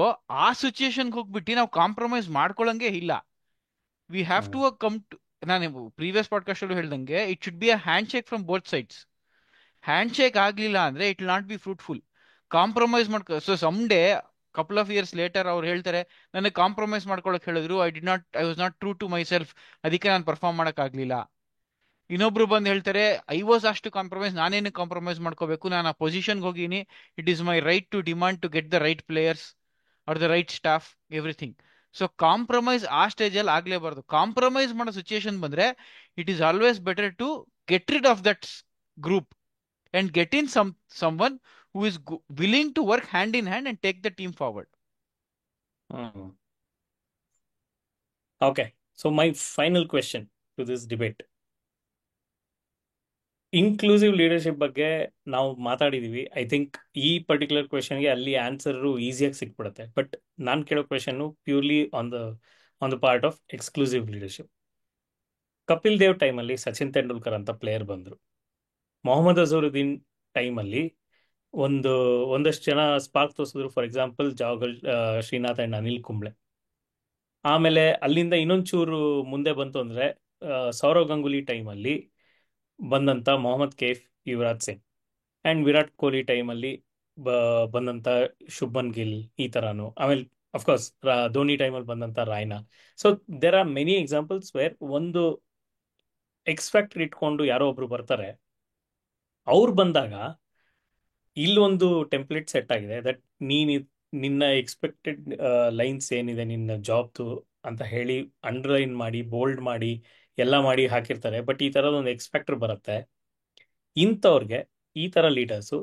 ಆ ಸಿಚುಯೇಷನ್ಗೆ ಹೋಗ್ಬಿಟ್ಟು ನಾವು ಕಾಂಪ್ರಮೈಸ್ ಮಾಡ್ಕೊಳಂಗೆ ಇಲ್ಲ. We have to come to, ನಾನು ಪ್ರೀವಿಯಸ್ ಪಾಡ್ಕಾಸ್ಟ್ ಅಲ್ಲೂ ಹೇಳ್ದಂಗೆ, it should be a handshake from both sides. Handshake ಆಗ್ಲಿಲ್ಲ ಅಂದ್ರೆ it will not be fruitful. Compromise ಮಾಡ್ಕೊ, so some day couple of years later ಅವ್ರು ಹೇಳ್ತಾರೆ, ನನಗೆ compromise ಮಾಡ್ಕೊಳಕ್ ಹೇಳಿದ್ರು, I was not true to myself, ಅದಕ್ಕೆ ನಾನು ಪರ್ಫಾರ್ಮ್ ಮಾಡಕ್ ಆಗ್ಲಿಲ್ಲ. ಇನ್ನೊಬ್ರು ಬಂದು ಹೇಳ್ತಾರೆ, ಐ ವಾಸ್ ಅಷ್ಟು ಕಾಂಪ್ರಮೈಸ್, ನಾನೇನು ಕಾಂಪ್ರಮೈಸ್ ಮಾಡ್ಕೋಬೇಕು, ನಾನು ಆ ಪೊಸಿಷನ್ಗೆ ಹೋಗಿನಿ, it is my right to demand to get the right players or the right staff, everything. So compromise ಆ ಸ್ಟೇಜಲ್ಲಿ ಆಗ್ಲೇಬಾರ್ದು. ಕಾಂಪ್ರಮೈಸ್ ಮಾಡೋ ಸಿಚುಯೇಷನ್ ಬಂದ್ರೆ it is always better to get rid of that group and get in someone who is willing to work hand in hand and take the team forward. Okay, so my final question to this debate, inclusive leadership ಬಗ್ಗೆ ನಾವು ಮಾತಾಡಿದೀವಿ. I think ಈ particular ಕ್ವೆಶನ್ಗೆ ಅಲ್ಲಿ answer ಈಸಿಯಾಗಿ ಸಿಕ್ಬಿಡುತ್ತೆ. But ನಾನು ಕೇಳೋ question purely on the part of exclusive leadership. Kapil Dev ಟೈಮಲ್ಲಿ ಸಚಿನ್ ತೆಂಡೂಲ್ಕರ್ ಅಂತ ಪ್ಲೇಯರ್ ಬಂದರು. ಮೊಹಮ್ಮದ್ ಅಜರುದ್ದೀನ್ ಟೈಮಲ್ಲಿ ಒಂದಷ್ಟು ಜನ ಸ್ಪಾರ್ಕ್ ತೋರಿಸಿದ್ರು. For example Javagal Srinath and Anil Kumble. ಆಮೇಲೆ ಅಲ್ಲಿಂದ ಇನ್ನೊಂಚೂರು ಮುಂದೆ ಬಂತು ಅಂದರೆ ಸೌರವ್ ಗಂಗೂಲಿ ಟೈಮಲ್ಲಿ ಬಂದಂಥ ಮೊಹಮ್ಮದ್ ಕೇಫ್, ಯುವರಾಜ್ ಸಿಂಗ್, ಆ್ಯಂಡ್ ವಿರಾಟ್ ಕೊಹ್ಲಿ ಟೈಮಲ್ಲಿ ಬಂದಂಥ ಶುಭ್ಮನ್ ಗಿಲ್, ಈ ಥರನು. ಆಮೇಲೆ ಅಫ್ಕೋರ್ಸ್ ಧೋನಿ ಟೈಮಲ್ಲಿ ಬಂದಂಥ Raina. So there are many examples where ಒಂದು ಎಕ್ಸ್ಪೆಕ್ಟ್ ಇಟ್ಕೊಂಡು ಯಾರೋ ಒಬ್ರು ಬರ್ತಾರೆ. ಅವ್ರು ಬಂದಾಗ ಇಲ್ಲೊಂದು ಟೆಂಪ್ಲೇಟ್ ಸೆಟ್ ಆಗಿದೆ, ದಟ್ ನಿನ್ನ ಎಕ್ಸ್ಪೆಕ್ಟೆಡ್ ಲೈನ್ಸ್ ಏನಿದೆ ನಿನ್ನ ಜಾಬ್ದು ಅಂತ ಹೇಳಿ ಅಂಡರ್ಲೈನ್ ಮಾಡಿ, ಬೋಲ್ಡ್ ಮಾಡಿ, ಎಲ್ಲ ಮಾಡಿ ಹಾಕಿರ್ತಾರೆ. ಬಟ್ ಈ ಥರದ ಒಂದು ಎಕ್ಸ್ಪೆಕ್ಟರ್ ಬರುತ್ತೆ. ಇಂಥವ್ರಿಗೆ ಈ ಥರ ಲೀಡರ್ಸು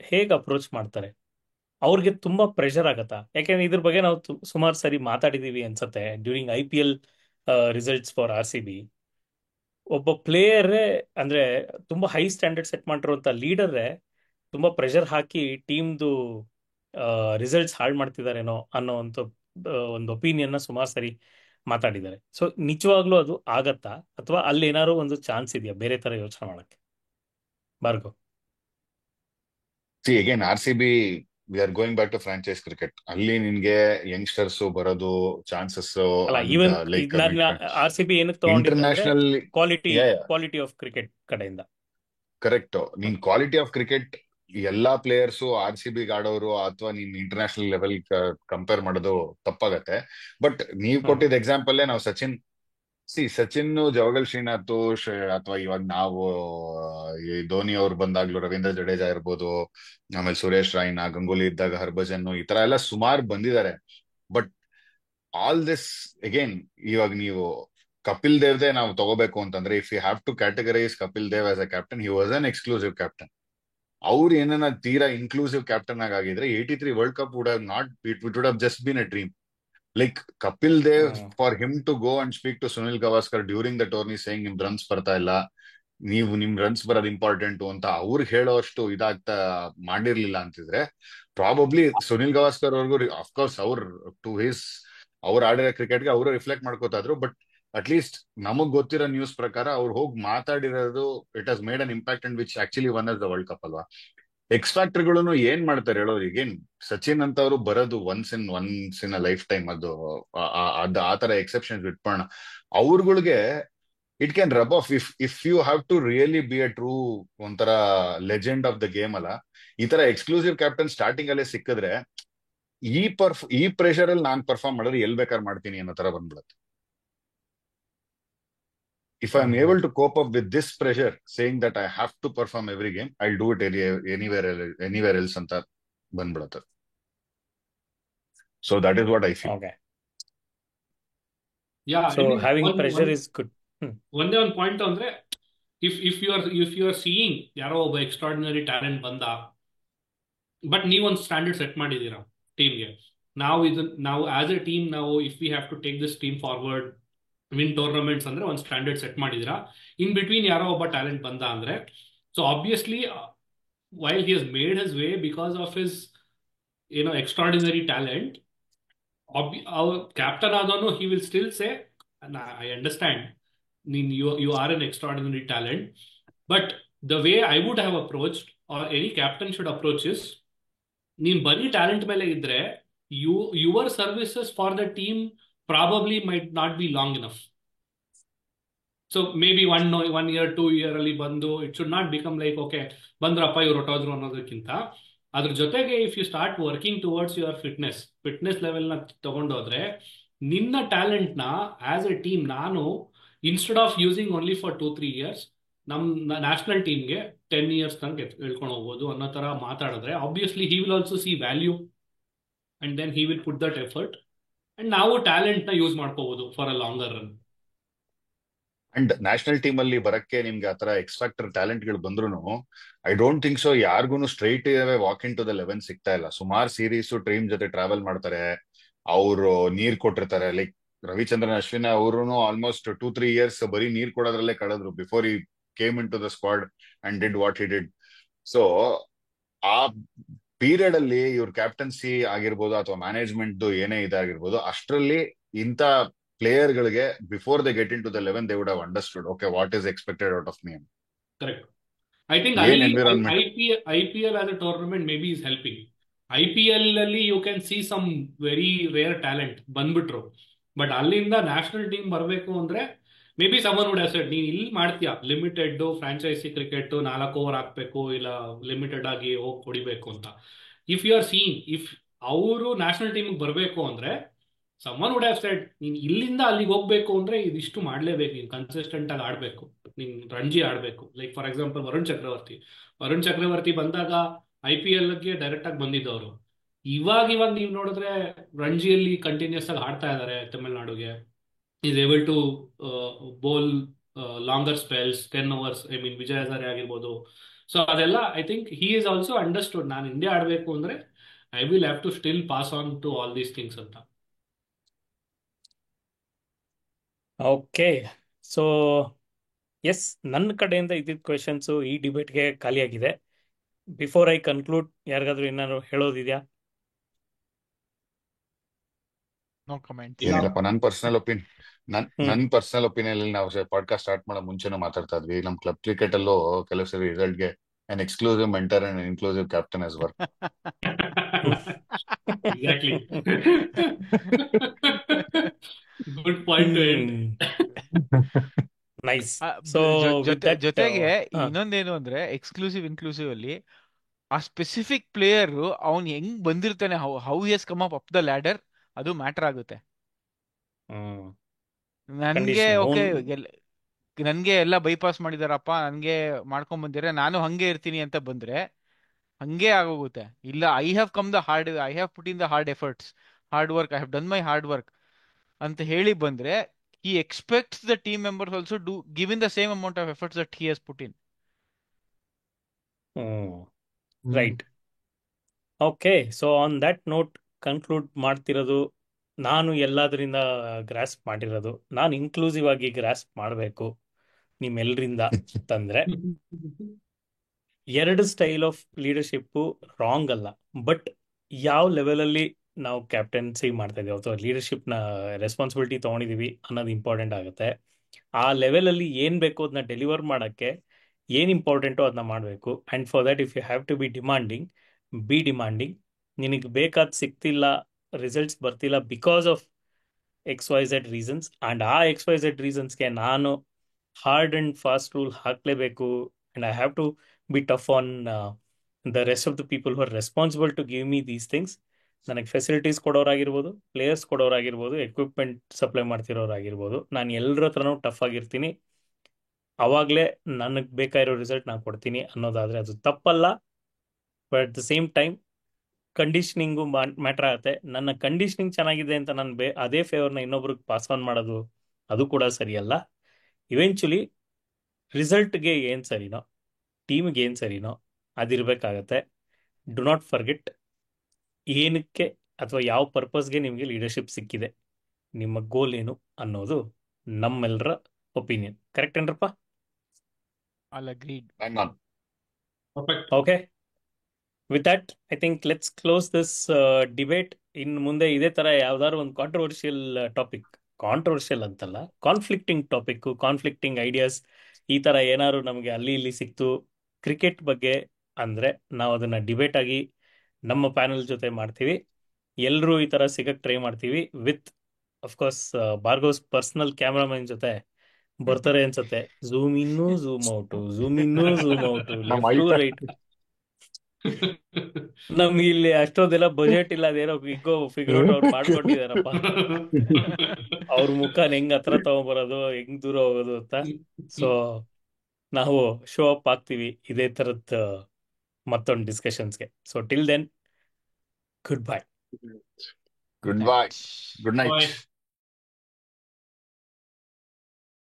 ಹೇಗೆ ಅಪ್ರೋಚ್ ಮಾಡ್ತಾರೆ? ಅವ್ರಿಗೆ ತುಂಬ ಪ್ರೆಷರ್ ಆಗತ್ತಾ? ಯಾಕೆಂದ್ರೆ ಇದ್ರ ಬಗ್ಗೆ ನಾವು ಸುಮಾರು ಸರಿ ಮಾತಾಡಿದ್ದೀವಿ ಅನ್ಸುತ್ತೆ during IPL results for RCB. ಒಬ್ಬ ಪ್ಲೇಯರೇ ಅಂದರೆ ತುಂಬ ಹೈ ಸ್ಟ್ಯಾಂಡರ್ಡ್ ಸೆಟ್ ಮಾಡಿರುವಂಥ ಲೀಡರೇ ತುಂಬ ಪ್ರೆಷರ್ ಹಾಕಿ ಟೀಮ್ದು ರಿಸಲ್ಟ್ಸ್ ಹಾಳು ಮಾಡ್ತಿದ್ದಾರೇನೋ ಅನ್ನೋ ಒಂದು ಒಪಿನಿಯನ್ನ ಸುಮಾರು ಸರಿ ಮಾತಾಡಿದ್ದಾರೆ. ಸೊ ನಿಜವಾಗ್ಲೂ ಅದು ಆಗತ್ತಾ, ಅಥವಾ ಅಲ್ಲಿ ಏನಾದ್ರು ಒಂದು ಚಾನ್ಸ್ ಇದೆಯಾ ಬೇರೆ ತರ ಯೋಚನೆ ಮಾಡಕ್ಕೆ? Bhargav. See again RCB we are going back to franchise cricket. ಅಲ್ಲಿ ನಿನ್ಗೆ ಯಂಗ್ಸ್ಟರ್ಸ್ ಬರೋದು ಚಾನ್ಸಸ್ ಅಲ್ಲ, ಈವನ್ ಲೈಕ್ RCB ಏನಕ್ಕೆ ತಗೊಂಡಿದ್ದಾರೆ? ಇಂಟರ್ನ್ಯಾಷನಲ್ ಕ್ವಾಲಿಟಿ ಆಫ್ ಕ್ರಿಕೆಟ್ ಕಡೆಯಿಂದ. ಕರೆಕ್ಟ್. ನೀನ್ ಕ್ವಾಲಿಟಿ ಆಫ್ ಕ್ರಿಕೆಟ್ ಎಲ್ಲಾ ಪ್ಲೇಯರ್ಸು RCB ಆಡೋರು ಅಥವಾ ನೀನ್ ಇಂಟರ್ನ್ಯಾಷನಲ್ ಲೆವೆಲ್ ಕಂಪೇರ್ ಮಾಡೋದು ತಪ್ಪಾಗತ್ತೆ. ಬಟ್ ನೀವ್ ಕೊಟ್ಟಿದ್ದ ಎಕ್ಸಾಂಪಲ್ ನಾವು ಸಚಿನ್, ಜವಗಲ್ ಶ್ರೀನಾಥ್, ಅಥವಾ ಇವಾಗ ನಾವು ಈ ಧೋನಿ ಅವ್ರು ಬಂದಾಗ್ಲೂ ರವೀಂದ್ರ ಜಡೇಜಾ ಇರ್ಬೋದು, ಆಮೇಲೆ ಸುರೇಶ್ ರೈನಾ, ಗಂಗೂಲಿ ಇದ್ದಾಗ ಹರ್ಭಜನ್, ಈ ತರ ಎಲ್ಲ ಸುಮಾರು ಬಂದಿದ್ದಾರೆ. ಬಟ್ ಆಲ್ ದಿಸ್ ಅಗೇನ್, ಇವಾಗ ನೀವು ಕಪಿಲ್ ದೇವ್ದೇ ನಾವು ತಗೋಬೇಕು ಅಂತಂದ್ರೆ, if you have to categorize Kapil Dev as a captain, he was an exclusive captain. ಅವ್ರು ಏನನ್ನ ತೀರಾ ಇನ್ಕ್ಲೂಸಿವ್ ಕ್ಯಾಪ್ಟನ್ ಆಗಿದ್ರೆ 83 world cup would have not, it would have just been a dream. Like Kapil Dev, for him to go and speak to Sunil Gavaskar during the tourney saying ನಿಮ್ runs ಬರ್ತಾ ಇಲ್ಲ, ನೀವು ನಿಮ್ runs ಬರೋದು ಇಂಪಾರ್ಟೆಂಟ್ ಅಂತ ಅವ್ರಿಗೆ ಹೇಳೋಷ್ಟು ಇದಾಗ್ತಾ ಮಾಡಿರ್ಲಿಲ್ಲ ಅಂತಿದ್ರೆ, ಪ್ರಾಬಬ್ಲಿ ಸುನಿಲ್ ಗವಾಸ್ಕರ್ ಅವ್ರಿಗೂ, ಅಫ್ಕೋರ್ಸ್ ಅವ್ರು ಆಡಿರೋ ಕ್ರಿಕೆಟ್ಗೆ ಅವರು ರಿಫ್ಲೆಕ್ಟ್ ಮಾಡ್ಕೋತಾ ಇದ್ರು. ಬಟ್ ಅಟ್ಲೀಸ್ಟ್ ನಮಗ್ ಗೊತ್ತಿರೋ ನ್ಯೂಸ್ ಪ್ರಕಾರ ಅವ್ರು ಹೋಗಿ ಮಾತಾಡಿರೋದು, it has made an impact and which actually won the world cup ಅಲ್ವಾ. ಎಕ್ಸ್ ಫ್ಯಾಕ್ಟರ್ಗಳನ್ನು ಏನ್ ಮಾಡ್ತಾರೆ ಹೇಳೋ, ಈಗೇನ್ ಸಚಿನ್ ಅಂತವ್ರು ಬರೋದು once in a lifetime, ಅದು ಆ ತರ ಎಕ್ಸೆಪ್ಷನ್ಸ್ ಇಟ್ಕೋಣ. ಅವ್ರಗಳಿಗೆ it can rub off if you have to really be a true ಒಂಥರ ಲೆಜೆಂಡ್ ಆಫ್ ದ ಗೇಮ್ ಅಲ್ಲ. ಈ ತರ ಎಕ್ಸ್ಕ್ಲೂಸಿವ್ ಕ್ಯಾಪ್ಟನ್ ಸ್ಟಾರ್ಟಿಂಗ್ ಅಲ್ಲೇ ಸಿಕ್ಕಿದ್ರೆ, ಈ ಪ್ರೆಷರ್ ಅಲ್ಲಿ ನಾನ್ ಪರ್ಫಾರ್ಮ್ ಮಾಡಿದ್ರೆ ಎಲ್ ಬೇಕಾದ್ರೆ ಮಾಡ್ತೀನಿ ಅನ್ನೋ ತರ ಬಂದ್ಬಿಡುತ್ತೆ. If I'm able to cope up with this pressure, saying that I have to perform every game, I'll do it anywhere else ಅಂತ ಬಂದ್ಬಿಡುತ್ತೆ. So that is what I feel. Okay. Yeah, So I mean, having pressure is good. ಒಂದೇ ಒಂದು point ಅಂದ್ರೆ, if you are seeing ಯಾರೋ ಒಬ್ಬ extraordinary talent ಬಂದ, but ನೀವೊಂದು standard set ಮಾಡಿದೀರಾ ಟೀಮ್ಗೆ, ನಾವು ಆಸ್ ಎ ಟೀಮ್, ನಾವು if we have to take this team forward, win tournaments ಅಂದ್ರೆ ಒಂದು ಸ್ಟ್ಯಾಂಡರ್ಡ್ ಸೆಟ್ ಮಾಡಿದಿರಾ. ಇನ್ ಬಿಟ್ವೀನ್ ಯಾರೋ ಒಬ್ಬ ಟ್ಯಾಲೆಂಟ್ ಬಂದ ಅಂದ್ರೆ, so obviously while he has made his way because of his extraordinary talent, captain ಆದವನು he will still say, I understand you are an extraordinary talent, but the way I would have approached, or any captain should approach, is ನೀನ್ ಬರೀ talent ಮೇಲೆ ಇದ್ರೆ your services for the team probably might not be long enough. So maybe one year 2 year ಅಲ್ಲಿ ಬಂದು it should not become like, okay, ಬಂದ್ರಪ್ಪ ಇವ್ರು ಹೊಟ್ಟೋದ್ರು ಅನ್ನೋದಕ್ಕಿಂತ, ಅದ್ರ ಜೊತೆಗೆ if you start working towards your fitness ಲೆವೆಲ್ನ ತಗೊಂಡೋದ್ರೆ, ನಿನ್ನ ಟ್ಯಾಲೆಂಟ್ನ ಆಸ್ ಎ ಟೀಮ್ ನಾನು, instead of using only for 2-3 years, ನಮ್ಮ ನ್ಯಾಷನಲ್ ಟೀಮ್ಗೆ 10 years ತನಕ ಹೇಳ್ಕೊಂಡು ಹೋಗ್ಬೋದು ಅನ್ನೋ ತರ ಮಾತಾಡಿದ್ರೆ, obviously he will also see value and then he will put that effort, and ನಾವು ಟ್ಯಾಲೆಂಟ್ನ ಯೂಸ್ ಮಾಡ್ಕೋಬಹುದು for a longer run. And national team ಅಲ್ಲಿ ಬರಕ್ಕೆ ನಿಮ್ಗೆ ಆತರ ಎಕ್ಸ್ ಫ್ಯಾಕ್ಟರ್ ಟ್ಯಾಲೆಂಟ್ ಗಳು ಬಂದ್ರು, ಐ ಡೋಂಟ್ ಥಿಂಕ್ ಸೊ ಯಾರಿಗೂ straight walk into the 11 ಸಿಗ್ತಾ ಇಲ್ಲ. ಸುಮಾರು ಸೀರೀಸ್ ಟೀಮ್ ಜೊತೆ ಟ್ರಾವೆಲ್ ಮಾಡ್ತಾರೆ, ಅವರು ನೀರ್ ಕೊಟ್ಟಿರ್ತಾರೆ. ಲೈಕ್ ರವಿಚಂದ್ರನ್ ಅಶ್ವಿನ್ ಅವರು ಆಲ್ಮೋಸ್ಟ್ 2-3 years ಬರೀ ನೀರ್ ಕೊಡೋದ್ರಲ್ಲೇ ಕಳೆದ್ರು before he came into the squad and did what he did. So ಆ ಪೀರಿಯಡ್ ಅಲ್ಲಿ ಇವ್ರ ಕ್ಯಾಪ್ಟನ್ಸಿ ಆಗಿರ್ಬೋದು ಅಥವಾ ಮ್ಯಾನೇಜ್ಮೆಂಟ್ ಏನೇ ಇದಾಗಿರ್ಬೋದು, ಅಷ್ಟರಲ್ಲಿ ಇಂಥ ಪ್ಲೇಯರ್ ಗಳಿಗೆ before they get into the 11 they would have understood, okay, what is expected out of me. Correct. I think an environment. IPL as a tournament maybe is helping. IPL ಅಲ್ಲಿ you can see some very rare talent ಬಂದ್ಬಿಟ್ರು, but ಅಲ್ಲಿಂದ national team ಬರಬೇಕು ಅಂದ್ರೆ maybe someone would have said, ನೀನ್ ಇಲ್ಲಿ ಮಾಡ್ತೀಯಾ limited franchise cricket 4 over ಹಾಕ್ಬೇಕು, ಇಲ್ಲ ಲಿಮಿಟೆಡ್ ಆಗಿ ಹೋಗಿ ಹೊಡಿಬೇಕು ಅಂತ. If you are seeing, if ಅವರು ನ್ಯಾಷನಲ್ ಟೀಮ್ ಬರಬೇಕು ಅಂದ್ರೆ ಸಮನ್ ವುಡ್ ಹ್ಯಾವ್ ಸೆಡ್, ನೀನ್ ಇಲ್ಲಿಂದ ಅಲ್ಲಿಗೆ ಹೋಗ್ಬೇಕು ಅಂದ್ರೆ ಇದಿಷ್ಟು ಮಾಡ್ಲೇಬೇಕು, ನೀನ್ ಕನ್ಸಿಸ್ಟೆಂಟ್ ಆಗಿ ಆಡ್ಬೇಕು, ನೀನ್ ರಂಜಿ ಆಡ್ಬೇಕು. ಲೈಕ್ ಫಾರ್ ಎಕ್ಸಾಂಪಲ್ ವರುಣ್ ಚಕ್ರವರ್ತಿ ಬಂದಾಗ IPLಗೆ ಡೈರೆಕ್ಟ್ ಆಗಿ ಬಂದಿದ್ದವರು. ಇವಾಗ ನೀವು ನೋಡಿದ್ರೆ ರಂಜಿಯಲ್ಲಿ ಕಂಟಿನ್ಯೂಸ್ ಆಗಿ ಆಡ್ತಾ ಇದ್ದಾರೆ ತಮಿಳ್ನಾಡುಗೆ. Is able to bowl longer spells, 10 overs. I mean Vijay Hazare ಆಗಿರ್ಬೋದು. ಸೊ ಅದೆಲ್ಲ I think he is also understood, ನಾನು ಇಂಡಿಯಾ ಆಡಬೇಕು ಅಂದ್ರೆ I will have to still pass on to all these things ಅಂತ. ಓಕೆ, ಸೊ ಎಸ್, ನನ್ನ ಕಡೆಯಿಂದ ಇದ್ದಿದ್ದ questions ಈ ಡಿಬೇಟ್ಗೆ ಖಾಲಿಯಾಗಿದೆ. ಬಿಫೋರ್ ಐ ಕನ್ಕ್ಲೂಡ್, ಯಾರಿಗಾದ್ರೂ ಏನಾದ್ರು ಹೇಳೋದಿದೆಯಾ? No comment. ಏನಿಲ್ಲಪ್ಪ, ನನ್ ಪರ್ಸನಲ್ ಒಪಿನಿಯನ್ ಅಲ್ಲಿ ನಾವು ಪಾಡ್ಕಾಸ್ಟ್ ಸ್ಟಾರ್ಟ್ ಮಾಡೋ ಮುಂಚೆನೂ ಮಾತಾಡ್ತಾ ಇದ್ವಿ, ನಮ್ ಕ್ಲಬ್ ಕ್ರಿಕೆಟ್ ಅಲ್ಲೂ ಕೆಲವು ಸರಿ ರಿಸಲ್ಟ್ಗೆ an exclusive mentor and inclusive captain as work. Exactly. Good point to end. Nice. So ಜೊತೆಗೆ ಇನ್ನೊಂದೇನು ಅಂದ್ರೆ, ಎಕ್ಸ್ಕ್ಲೂಸಿವ್ ಇನ್ಕ್ಲೂಸಿವ್ ಅಲ್ಲಿ ಆ ಸ್ಪೆಸಿಫಿಕ್ ಪ್ಲೇಯರ್ ಅವ್ನ್ ಹೆಂಗ್ ಬಂದಿರ್ತಾನೆ, how he come up the ladder, ಅದು ಮ್ಯಾಟರ್ ಆಗುತ್ತೆ. ನನ್ಗೆ ಓಕೆ, ನನ್ಗೆ ಎಲ್ಲ ಬೈಪಾಸ್ ಮಾಡಿದಾರಪ್ಪ, ನನ್ಗೆ ಮಾಡ್ಕೊಂಡ್ ಬಂದಿರ, ನಾನು ಹಂಗೆ ಇರ್ತೀನಿ ಅಂತ ಬಂದ್ರೆ ಹಂಗೆ ಆಗೋಗುತ್ತೆ. ಇಲ್ಲ, I have put in the hard efforts, hard work, I have done my hard work ಅಂತ ಹೇಳಿ ಬಂದ್ರೆ he expects the team members also do give in the same amount of efforts that he has put in. Right. Okay, so on that note conclude ಮಾಡ್ತಿರೋದು, ನಾನು ಎಲ್ಲದರಿಂದ grasp ಮಾಡಿರೋದು, ನಾನು inclusive ಆಗಿ grasp ಮಾಡಬೇಕು ನಿಮ್ಮೆಲ್ಲರಿಂದ ತಂದ್ರೆ, ಎರಡು ಸ್ಟೈಲ್ ಆಫ್ ಲೀಡರ್ಶಿಪ್ಪು ರಾಂಗ್ ಅಲ್ಲ, but ಯಾವ ಲೆವೆಲಲ್ಲಿ ನಾವು ಕ್ಯಾಪ್ಟನ್ಸಿ ಮಾಡ್ತಾ ಇದೀವಿ ಅಥವಾ ಲೀಡರ್ಶಿಪ್ನ ರೆಸ್ಪಾನ್ಸಿಬಿಲಿಟಿ ತೊಗೊಂಡಿದೀವಿ ಅನ್ನೋದು ಇಂಪಾರ್ಟೆಂಟ್ ಆಗುತ್ತೆ. ಆ ಲೆವೆಲಲ್ಲಿ ಏನು ಬೇಕು ಅದನ್ನ ಡೆಲಿವರ್ ಮಾಡೋಕ್ಕೆ ಏನು ಇಂಪಾರ್ಟೆಂಟೋ ಅದನ್ನ ಮಾಡಬೇಕು. And for that if you have to be demanding. ನಿನಗೆ ಬೇಕಾದ ಸಿಗ್ತಿಲ್ಲ, ರಿಸಲ್ಟ್ಸ್ ಬರ್ತಿಲ್ಲ because of XYZ reasons, and ಆ XYZ ರೀಸನ್ಸ್ಗೆ ನಾನು ಹಾರ್ಡ್ ಆ್ಯಂಡ್ ಫಾಸ್ಟ್ ರೂಲ್ ಹಾಕಲೇಬೇಕು. And I have to be tough on the rest of the people who are responsible to give me these things. ನನಗೆ facilities ಕೊಡೋರಾಗಿರ್ಬೋದು, players ಕೊಡೋರಾಗಿರ್ಬೋದು, equipment supply ಮಾಡ್ತಿರೋರಾಗಿರ್ಬೋದು, ನಾನು ಎಲ್ಲರ ಹತ್ರನೂ ಟಫ್ ಆಗಿರ್ತೀನಿ. ಅವಾಗಲೇ ನನಗೆ ಬೇಕಾಗಿರೋ ರಿಸಲ್ಟ್ ನಾನು ಕೊಡ್ತೀನಿ ಅನ್ನೋದಾದರೆ ಅದು ತಪ್ಪಲ್ಲ. But at the same time conditioning matter ಆಗುತ್ತೆ. ನನ್ನ ಕಂಡೀಷನಿಂಗ್ ಚೆನ್ನಾಗಿದೆ ಅಂತ ನಾನು ಅದೇ ಫೇವರ್ನ ಇನ್ನೊಬ್ರಿಗೆ ಪಾಸ್ ಆನ್ ಮಾಡೋದು ಅದು ಕೂಡ ಸರಿಯಲ್ಲ. ಇವೆಂಚುಲಿ ರಿಸಲ್ಟ್ಗೆ ಏನು ಸರಿನೋ, ಟೀಮ್ಗೆ ಏನು ಸರಿನೋ ಅದಿರಬೇಕಾಗತ್ತೆ. ಡು ನಾಟ್ ಫರ್ಗೆಟ್ ಏನಕ್ಕೆ ಅಥವಾ ಯಾವ ಪರ್ಪಸ್ಗೆ ನಿಮಗೆ ಲೀಡರ್ಶಿಪ್ ಸಿಕ್ಕಿದೆ, ನಿಮ್ಮ ಗೋಲ್ ಏನು ಅನ್ನೋದು ನಮ್ಮೆಲ್ಲರ ಒಪಿನಿಯನ್. ಕರೆಕ್ಟ್ ಏನ್ರಪ್ಪ? I'll agreed. Perfect. Okay, with that I think let's close this debate. ಇನ್ನು ಮುಂದೆ ಇದೇ ಥರ ಯಾವ್ದಾದ್ರು ಒಂದು ಕಾಂಟ್ರವರ್ಷಿಯಲ್ ಅಂತಲ್ಲ, ಕಾನ್ಫ್ಲಿಕ್ಟಿಂಗ್ ಟಾಪಿಕ್, ಕಾನ್ಫ್ಲಿಕ್ಟಿಂಗ್ ಐಡಿಯಾಸ್ ಈ ಥರ ಏನಾದ್ರು ನಮಗೆ ಅಲ್ಲಿ ಇಲ್ಲಿ ಸಿಕ್ತು ಕ್ರಿಕೆಟ್ ಬಗ್ಗೆ ಅಂದರೆ ನಾವು ಅದನ್ನು ಡಿಬೇಟ್ ಆಗಿ ನಮ್ಮ ಪ್ಯಾನಲ್ ಜೊತೆ ಮಾಡ್ತೀವಿ. ಎಲ್ಲರೂ ಈ ಥರ ಸಿಗಕ್ಕೆ ಟ್ರೈ ಮಾಡ್ತೀವಿ ವಿತ್ ಅಫ್ಕೋರ್ಸ್ ಭಾರ್ಗವ್ಸ್ ಪರ್ಸನಲ್ ಕ್ಯಾಮ್ರಾಮನ್ ಜೊತೆ ಬರ್ತಾರೆ ಅನ್ಸತ್ತೆ. ಝೂಮ್ ಇನ್ನು ಝೂಮ್ ಔಟು, ಝೂಮ್ ಇನ್ನು ಝೂಮ್ ಔಟು, ಲೆಫ್ಟ್ ರೈಟ್. ನಮ್ಗೆ ಇಲ್ಲಿ ಅಷ್ಟೊಂದೆಲ್ಲ ಬಜೆಟ್ ಇಲ್ಲ, ಅದೇನೋ ಫಿಗರ್ ಔಟ್ ಅವ್ರು ಮಾಡ್ಕೊಂಡಿದಾರಪ್ಪ. ಅವ್ರ ಮುಖನ ಹೆಂಗ್ ಹತ್ರ ತಗೊಂಬರೋದು, ಹೆಂಗ್ ದೂರ ಹೋಗೋದು ಅಂತ. ಸೊ ನಾವು ಶೋ ಅಪ್ ಆಗ್ತೀವಿ ಇದೇ ಥರದ್ ಮತ್ತೊಂದು ಡಿಸ್ಕಷನ್ಸ್ಗೆ. So till then, goodbye. Goodbye, good night. Bye.